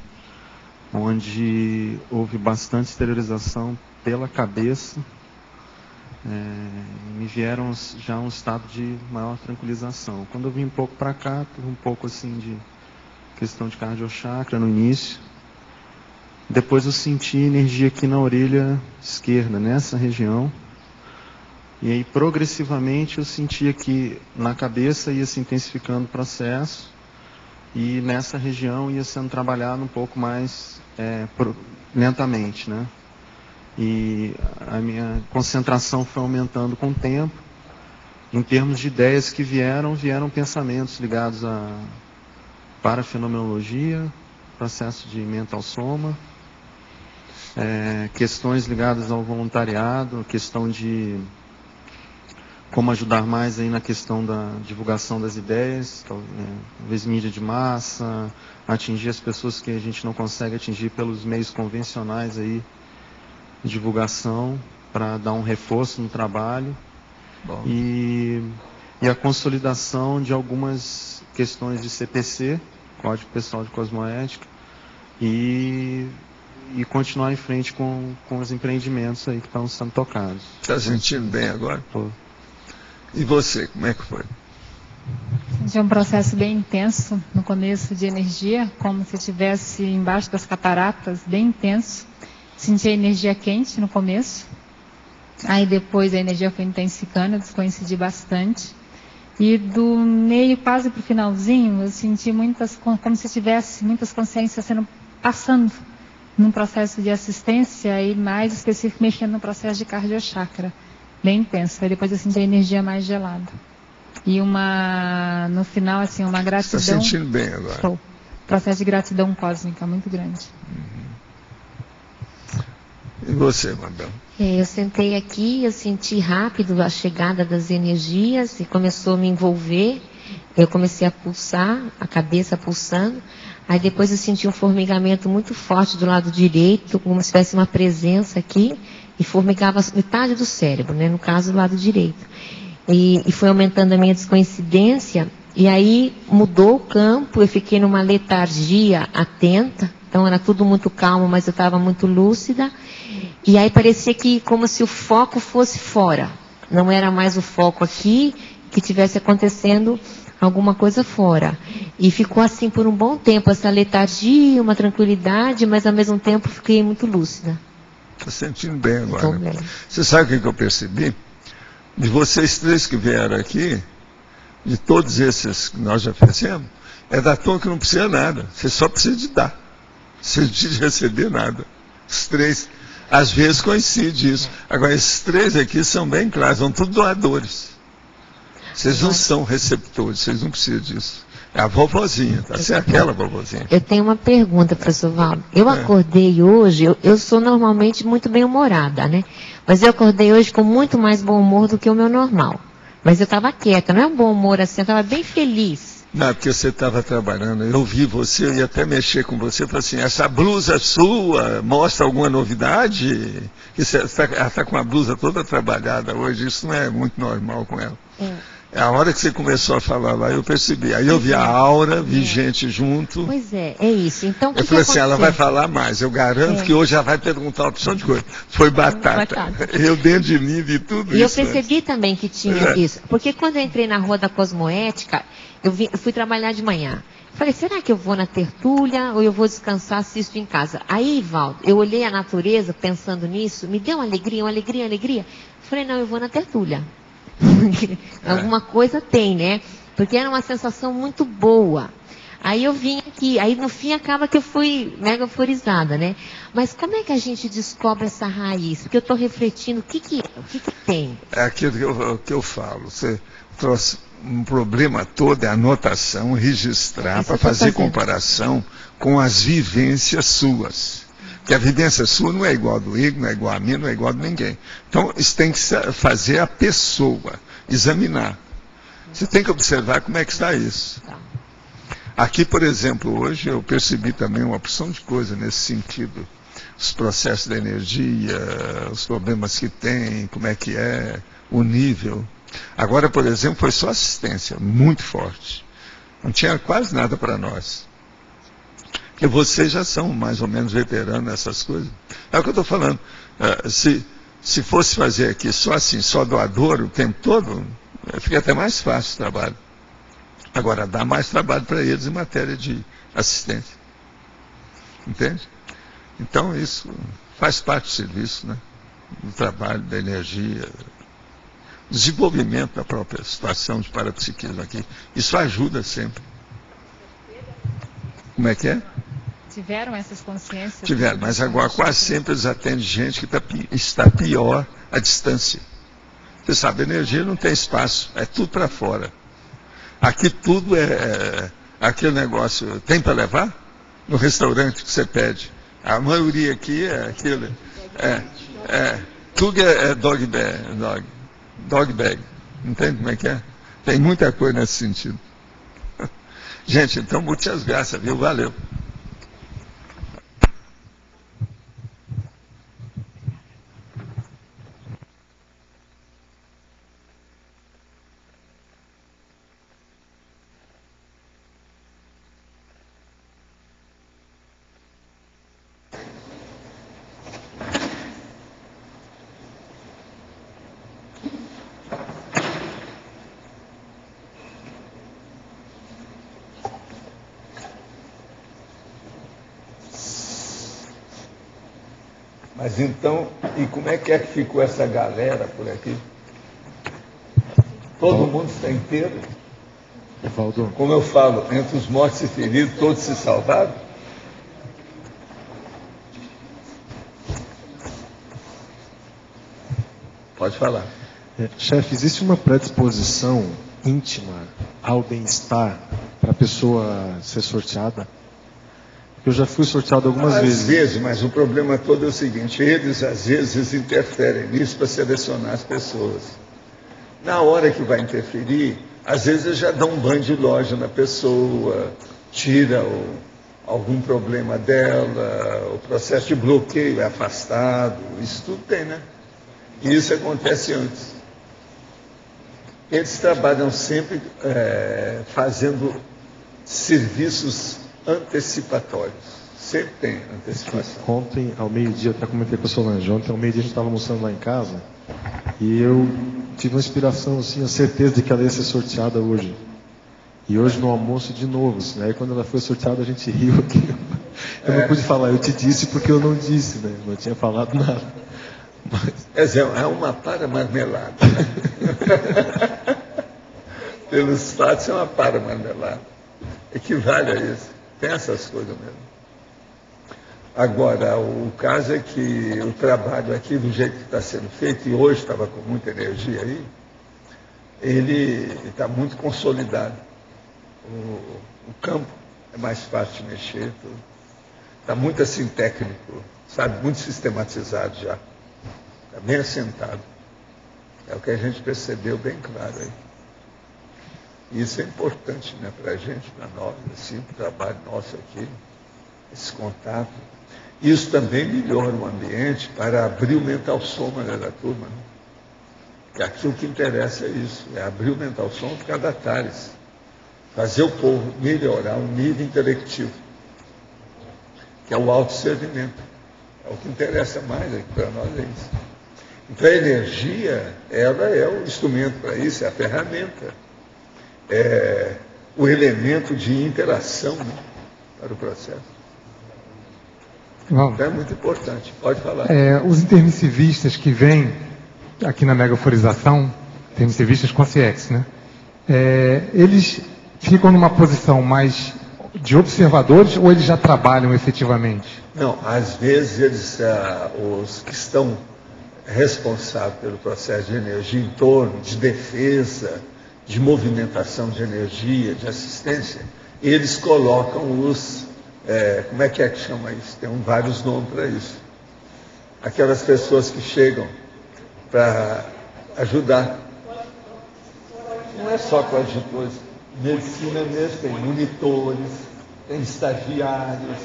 onde houve bastante exteriorização pela cabeça, me vieram já um estado de maior tranquilização. Quando eu vim um pouco para cá, teve um pouco assim de questão de cardiochakra no início. Depois eu senti energia aqui na orelha esquerda, nessa região. E aí, progressivamente, eu sentia que na cabeça ia se intensificando o processo e nessa região ia sendo trabalhado um pouco mais lentamente, né? E a minha concentração foi aumentando com o tempo. Em termos de ideias que vieram pensamentos ligados à parafenomenologia, processo de mental soma, questões ligadas ao voluntariado, questão de como ajudar mais aí na questão da divulgação das ideias, talvez mídia de massa, atingir as pessoas que a gente não consegue atingir pelos meios convencionais aí de divulgação, para dar um reforço no trabalho. E a consolidação de algumas questões de CPC, Código Pessoal de Cosmoética, e continuar em frente com os empreendimentos aí que estão sendo tocados. Está sentindo bem agora? Pô. E você, como é que foi? Senti um processo bem intenso no começo de energia, como se estivesse embaixo das cataratas, bem intenso. Senti a energia quente no começo, aí depois a energia foi intensificando, eu descoincidi bastante. E do meio quase para o finalzinho, eu senti como se tivesse muitas consciências passando num processo de assistência e mais específico mexendo no processo de cardiochakra. Bem intenso. Aí depois eu senti a energia mais gelada. E no final, assim, uma gratidão. Você está sentindo bem agora? Estou. Processo de gratidão cósmica muito grande. E você, Mabel? Eu sentei aqui, eu senti rápido a chegada das energias e começou a me envolver. Eu comecei a pulsar, a cabeça pulsando. Aí depois eu senti um formigamento muito forte do lado direito, como se tivesse uma presença aqui. E formigava metade do cérebro, né? No caso, do lado direito. E foi aumentando a minha descoincidência, e aí mudou o campo, eu fiquei numa letargia atenta, então era tudo muito calmo, mas eu estava muito lúcida, e aí parecia que como se o foco fosse fora, não era mais o foco aqui, que tivesse acontecendo alguma coisa fora. E ficou assim por um bom tempo, essa letargia, uma tranquilidade, mas ao mesmo tempo fiquei muito lúcida. Estou sentindo bem agora. Né? Você sabe o que eu percebi? De vocês três que vieram aqui, de todos esses que nós já fizemos, é da turma que não precisa nada. Você só precisa de dar. Você não precisa de receber nada. Os três, às vezes coincide isso. Agora, esses três aqui são bem claros, são todos doadores. Vocês não são receptores, vocês não precisam disso. É a vovozinha, tá certo? Aquela vovozinha. Eu tenho uma pergunta, professor Valdo. Eu acordei hoje, eu sou normalmente muito bem-humorada, né? Mas eu acordei hoje com muito mais bom humor do que o meu normal. Mas eu estava quieta, não é um bom humor assim, eu estava bem feliz. Não, porque você estava trabalhando, eu vi você, eu ia até mexer com você, falei assim, essa blusa sua mostra alguma novidade? Ela está com a blusa toda trabalhada hoje, isso não é muito normal com ela. A hora que você começou a falar lá, eu percebi. Aí eu vi a aura, vi gente junto. Pois é isso. Então, eu falei assim, ela vai falar mais. Eu garanto que hoje já vai perguntar uma opção de coisa. Foi batata. Eu dentro de mim vi tudo isso. E eu percebi também que tinha isso. Porque quando eu entrei na Rua da Cosmoética, eu fui trabalhar de manhã. Falei, será que eu vou na tertúlia ou eu vou descansar, assisto em casa? Aí, Valdo, eu olhei a natureza pensando nisso, me deu uma alegria. Falei, não, eu vou na tertúlia. Alguma coisa tem, né? Porque era uma sensação muito boa. Aí eu vim aqui, aí no fim acaba que eu fui mega euforizada, né? Mas como é que a gente descobre essa raiz? Porque eu estou refletindo, o que tem? É aquilo que eu falo. Você trouxe um problema todo, é anotação, registrar, para fazer comparação com as vivências suas. Porque a vivência sua não é igual a do Igor, não é igual a mim, não é igual a ninguém. Então, isso tem que fazer a pessoa, examinar. Você tem que observar como é que está isso. Aqui, por exemplo, hoje eu percebi também uma opção de coisa nesse sentido. Os processos da energia, os problemas que tem, como é que é, o nível. Agora, por exemplo, foi só assistência, muito forte. Não tinha quase nada para nós. Porque vocês já são mais ou menos veteranos nessas coisas. É o que eu estou falando. Se fosse fazer aqui só assim, só doador o tempo todo, fica até mais fácil o trabalho. Agora, dá mais trabalho para eles em matéria de assistência. Entende? Então, isso faz parte do serviço, né? Do trabalho, da energia, desenvolvimento da própria situação de parapsiquismo aqui. Isso ajuda sempre. Como é que é? Tiveram essas consciências? Tiveram, mas agora quase sempre eles atendem gente que está pior à distância. Você sabe, a energia não tem espaço, é tudo para fora. Aqui tudo é aquele negócio, tem para levar? No restaurante que você pede. A maioria aqui é aquilo. Tudo é dog bag. Entende como é que é? Tem muita coisa nesse sentido. Gente, então, muitas graças, viu? Valeu. Mas então, e como é que ficou essa galera por aqui? Todo mundo está inteiro? Como eu falo, entre os mortos e feridos, todos se salvaram? Pode falar. Chefe, existe uma predisposição íntima ao bem-estar para a pessoa ser sorteada? Eu já fui sorteado algumas vezes. Às vezes, mas o problema todo é o seguinte, eles às vezes interferem nisso para selecionar as pessoas. Na hora que vai interferir, às vezes eles já dão um banho de loja na pessoa, tira algum problema dela, o processo de bloqueio é afastado, isso tudo tem, né? E isso acontece antes. Eles trabalham sempre fazendo serviços antecipatórios. Sempre tem antecipação. Ontem, ao meio-dia, até comentei com a Solange, ontem ao meio-dia a gente estava almoçando lá em casa e eu tive uma inspiração, assim, a certeza de que ela ia ser sorteada hoje. E hoje no almoço de novo, assim, aí quando ela foi sorteada a gente riu aqui. Eu não pude falar, eu te disse porque eu não disse, né? Não tinha falado nada. Mas... Quer dizer, é uma para-marmelada. Né? Pelos fatos é uma para-marmelada. Equivale a isso. Tem essas coisas mesmo. Agora, o caso é que o trabalho aqui, do jeito que está sendo feito, e hoje estava com muita energia aí, ele está muito consolidado. O campo é mais fácil de mexer, está muito assim técnico, sabe, muito sistematizado já. Está bem assentado. É o que a gente percebeu bem claro aí. Isso é importante, né, para a gente, para nós, assim, para o trabalho nosso aqui, esse contato. Isso também melhora o ambiente para abrir o mental soma, né, da turma. Né? Que aqui o que interessa é isso, é abrir o mental soma por cada Tales. Fazer o povo melhorar o nível intelectivo, que é o autosservimento. É o que interessa mais aqui para nós, é isso. Então a energia, ela é o instrumento para isso, é a ferramenta. É o elemento de interação, né, para o processo. Então é muito importante. Pode falar. Os intermissivistas que vêm aqui na megaforização, intermissivistas conscientes, né? Eles ficam numa posição mais de observadores ou eles já trabalham efetivamente? Não, às vezes eles, os que estão responsáveis pelo processo de energia em torno, de defesa, de movimentação de energia, de assistência, eles colocam os, como é que chama isso? Tem vários nomes para isso. Aquelas pessoas que chegam para ajudar. Não é só coadjutores. Medicina mesmo, tem monitores, tem estagiários.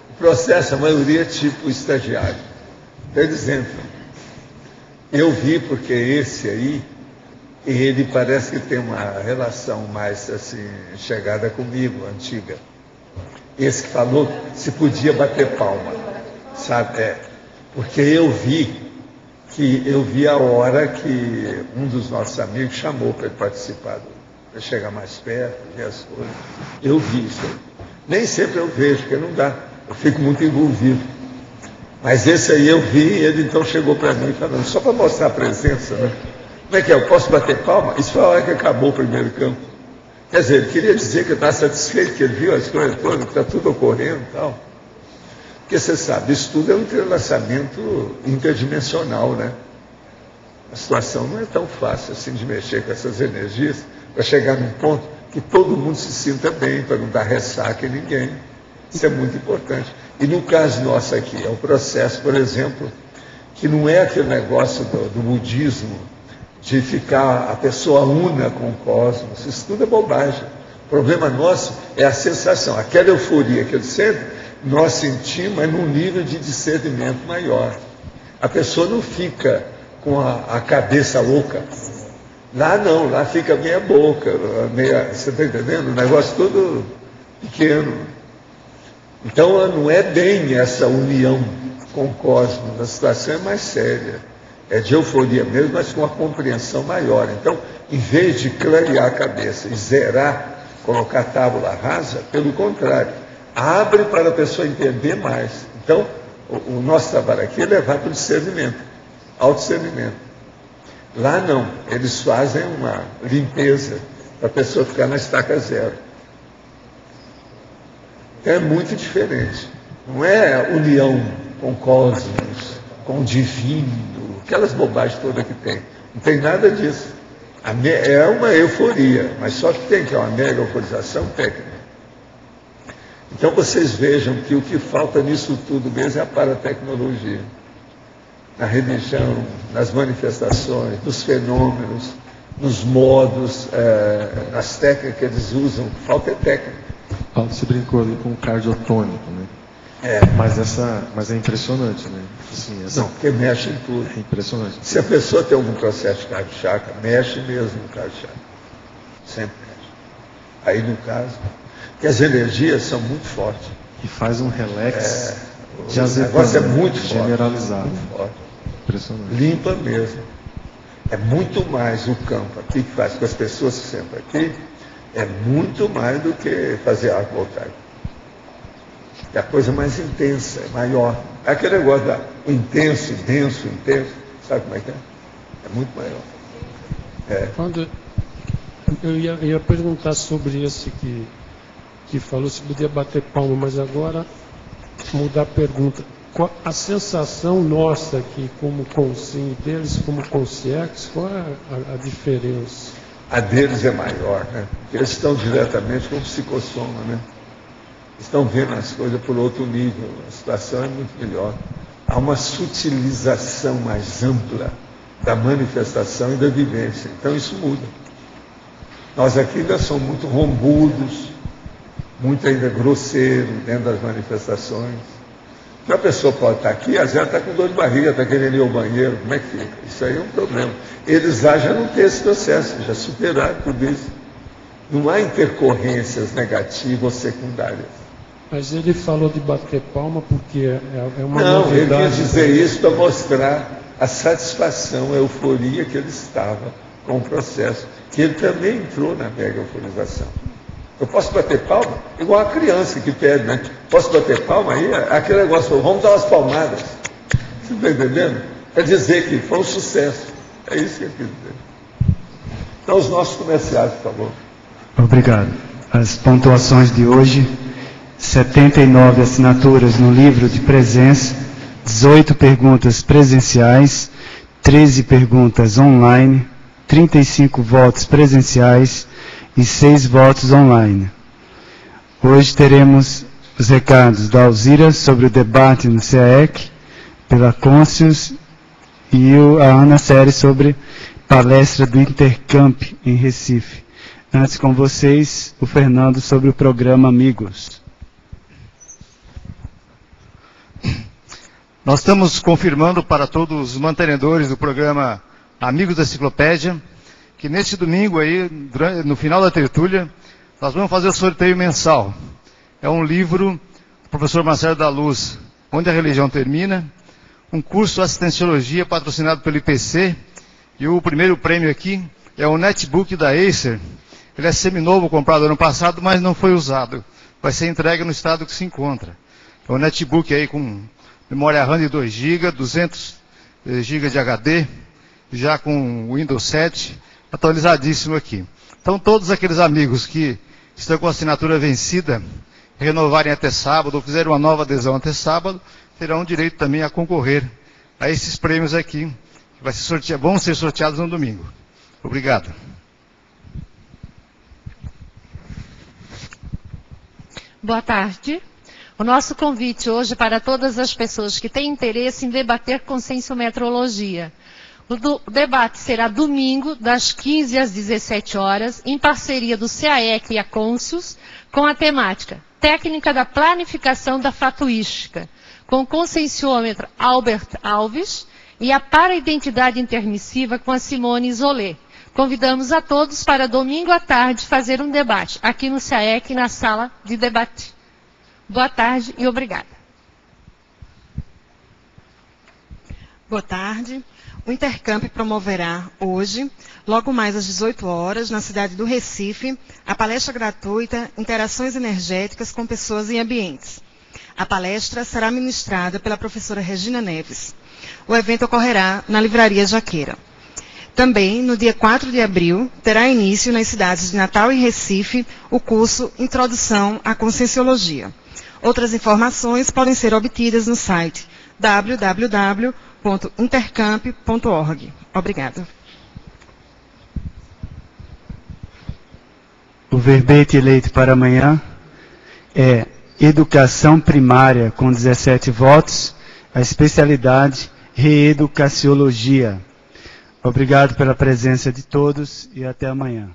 O processo, a maioria é tipo estagiário. Por exemplo, eu vi porque esse aí E ele parece que tem uma relação mais assim, chegada comigo, antiga. Esse que falou se podia bater palma, sabe? Porque eu vi a hora que um dos nossos amigos chamou para ele participar, para chegar mais perto, ver as coisas. Eu vi isso aí. Nem sempre eu vejo, porque não dá. Eu fico muito envolvido. Mas esse aí eu vi, e ele então chegou para mim falando, só para mostrar a presença, né? Como é que é? Eu posso bater palma? Isso foi a hora que acabou o primeiro campo. Quer dizer, ele queria dizer que eu estava satisfeito, que ele viu as coisas todas, que está tudo ocorrendo e tal. Porque você sabe, isso tudo é um entrelaçamento interdimensional, né? A situação não é tão fácil assim de mexer com essas energias para chegar num ponto que todo mundo se sinta bem, para não dar ressaca em ninguém. Isso é muito importante. E no caso nosso aqui, é o processo, por exemplo, que não é aquele negócio do budismo, de ficar a pessoa una com o cosmos. Isso tudo é bobagem. O problema nosso é a sensação, aquela euforia que ele sente, nós sentimos, mas num nível de discernimento maior. A pessoa não fica com a cabeça louca. Lá não, lá fica meia boca, você está entendendo? O negócio todo pequeno. Então não é bem essa união com o cosmos, a situação é mais séria. É de euforia mesmo, mas com uma compreensão maior. Então, em vez de clarear a cabeça e zerar, colocar a tábula rasa, pelo contrário, abre para a pessoa entender mais. Então, o nosso trabalho aqui é levar para o discernimento, ao discernimento. Lá não, eles fazem uma limpeza para a pessoa ficar na estaca zero. Então, é muito diferente. Não é união com o cosmos, com o divino, aquelas bobagens todas que tem. Não tem nada disso. É uma euforia, mas só que tem que é uma mega euforização técnica. Então vocês vejam que o que falta nisso tudo mesmo é a paratecnologia. Na religião, nas manifestações, nos fenômenos, nos modos, nas técnicas que eles usam. Falta é técnica. Paulo, você brincou ali com o cardiotônico, né? Mas é impressionante, né? Assim, não, porque mexe em tudo. É impressionante. Se a pessoa tem algum processo de cardio-chakra, mexe mesmo no cardio-chakra. Sempre mexe. Aí, no caso, que as energias são muito fortes. E faz um relax o negócio é muito generalizado. Muito forte. Impressionante. Limpa mesmo. É muito mais o campo aqui que faz com as pessoas que sentam aqui, é muito mais do que fazer arco voltaico. É a coisa mais intensa, é maior. É aquele negócio do intenso, denso, intenso. Sabe como é que é? É muito maior. Quando eu ia perguntar sobre esse que falou se podia bater palma, mas agora mudar a pergunta. A sensação nossa aqui como Consim e deles como Consciex, qual é a diferença? A deles é maior, né? Eles estão diretamente com o psicossoma, né? Estão vendo as coisas por outro nível, a situação é muito melhor. Há uma sutilização mais ampla da manifestação e da vivência. Então isso muda. Nós aqui ainda somos muito rombudos, muito ainda grosseiros dentro das manifestações. Então a pessoa pode estar aqui, às vezes está com dor de barriga, está querendo ir ao banheiro, como é que fica? Isso aí é um problema. Eles lá já não têm esse processo, já superaram tudo isso. Não há intercorrências negativas ou secundárias. Mas ele falou de bater palma porque é uma não, novidade. Não, ele quis dizer isso para mostrar a satisfação, a euforia que ele estava com o processo. Que ele também entrou na mega euforização. Eu posso bater palma? Igual a criança que pede, né? Posso bater palma aí? Aquele negócio, vamos dar umas palmadas. Você está entendendo? Quer dizer que foi um sucesso. É isso que eu quis dizer. Então, os nossos comerciais, por favor. Obrigado. As pontuações de hoje: 79 assinaturas no livro de presença, 18 perguntas presenciais, 13 perguntas online, 35 votos presenciais e 6 votos online. Hoje teremos os recados da Alzira sobre o debate no CAEC, pela Conscius, e a Ana Série sobre palestra do Intercamp em Recife. Antes com vocês, o Fernando sobre o programa Amigos. Nós estamos confirmando para todos os mantenedores do programa Amigos da Enciclopédia que neste domingo aí, no final da tertúlia, nós vamos fazer o sorteio mensal. É um livro do professor Marcelo da Luz, Onde a Religião Termina, um curso de assistenciologia patrocinado pelo IPC, e o primeiro prêmio aqui é o netbook da Acer. Ele é seminovo, comprado ano passado, mas não foi usado. Vai ser entregue no estado que se encontra. É um netbook aí com memória RAM de 2 GB, 200 GB de HD, já com Windows 7, atualizadíssimo aqui. Então todos aqueles amigos que estão com a assinatura vencida, renovarem até sábado, ou fizerem uma nova adesão até sábado, terão direito também a concorrer a esses prêmios aqui, que vão ser sorteados no domingo. Obrigado. Boa tarde. O nosso convite hoje para todas as pessoas que têm interesse em debater conscienciometrologia. O debate será domingo, das 15 às 17 horas, em parceria do CAEC e a Conscius, com a temática Técnica da Planificação da Fatuística, com o conscienciômetro Albert Alves e a Para-Identidade Intermissiva com a Simone Isolé. Convidamos a todos para domingo à tarde fazer um debate aqui no CAEC, na sala de debate. Boa tarde e obrigada. Boa tarde. O Intercamp promoverá hoje, logo mais às 18 horas, na cidade do Recife, a palestra gratuita Interações Energéticas com Pessoas e Ambientes. A palestra será ministrada pela professora Regina Neves. O evento ocorrerá na Livraria Jaqueira. Também, no dia 4 de abril, terá início nas cidades de Natal e Recife o curso Introdução à Conscienciologia. Outras informações podem ser obtidas no site www.intercamp.org. Obrigada. O verbete eleito para amanhã é Educação Primária, com 17 votos, a especialidade Reeducaciologia. Obrigado pela presença de todos e até amanhã.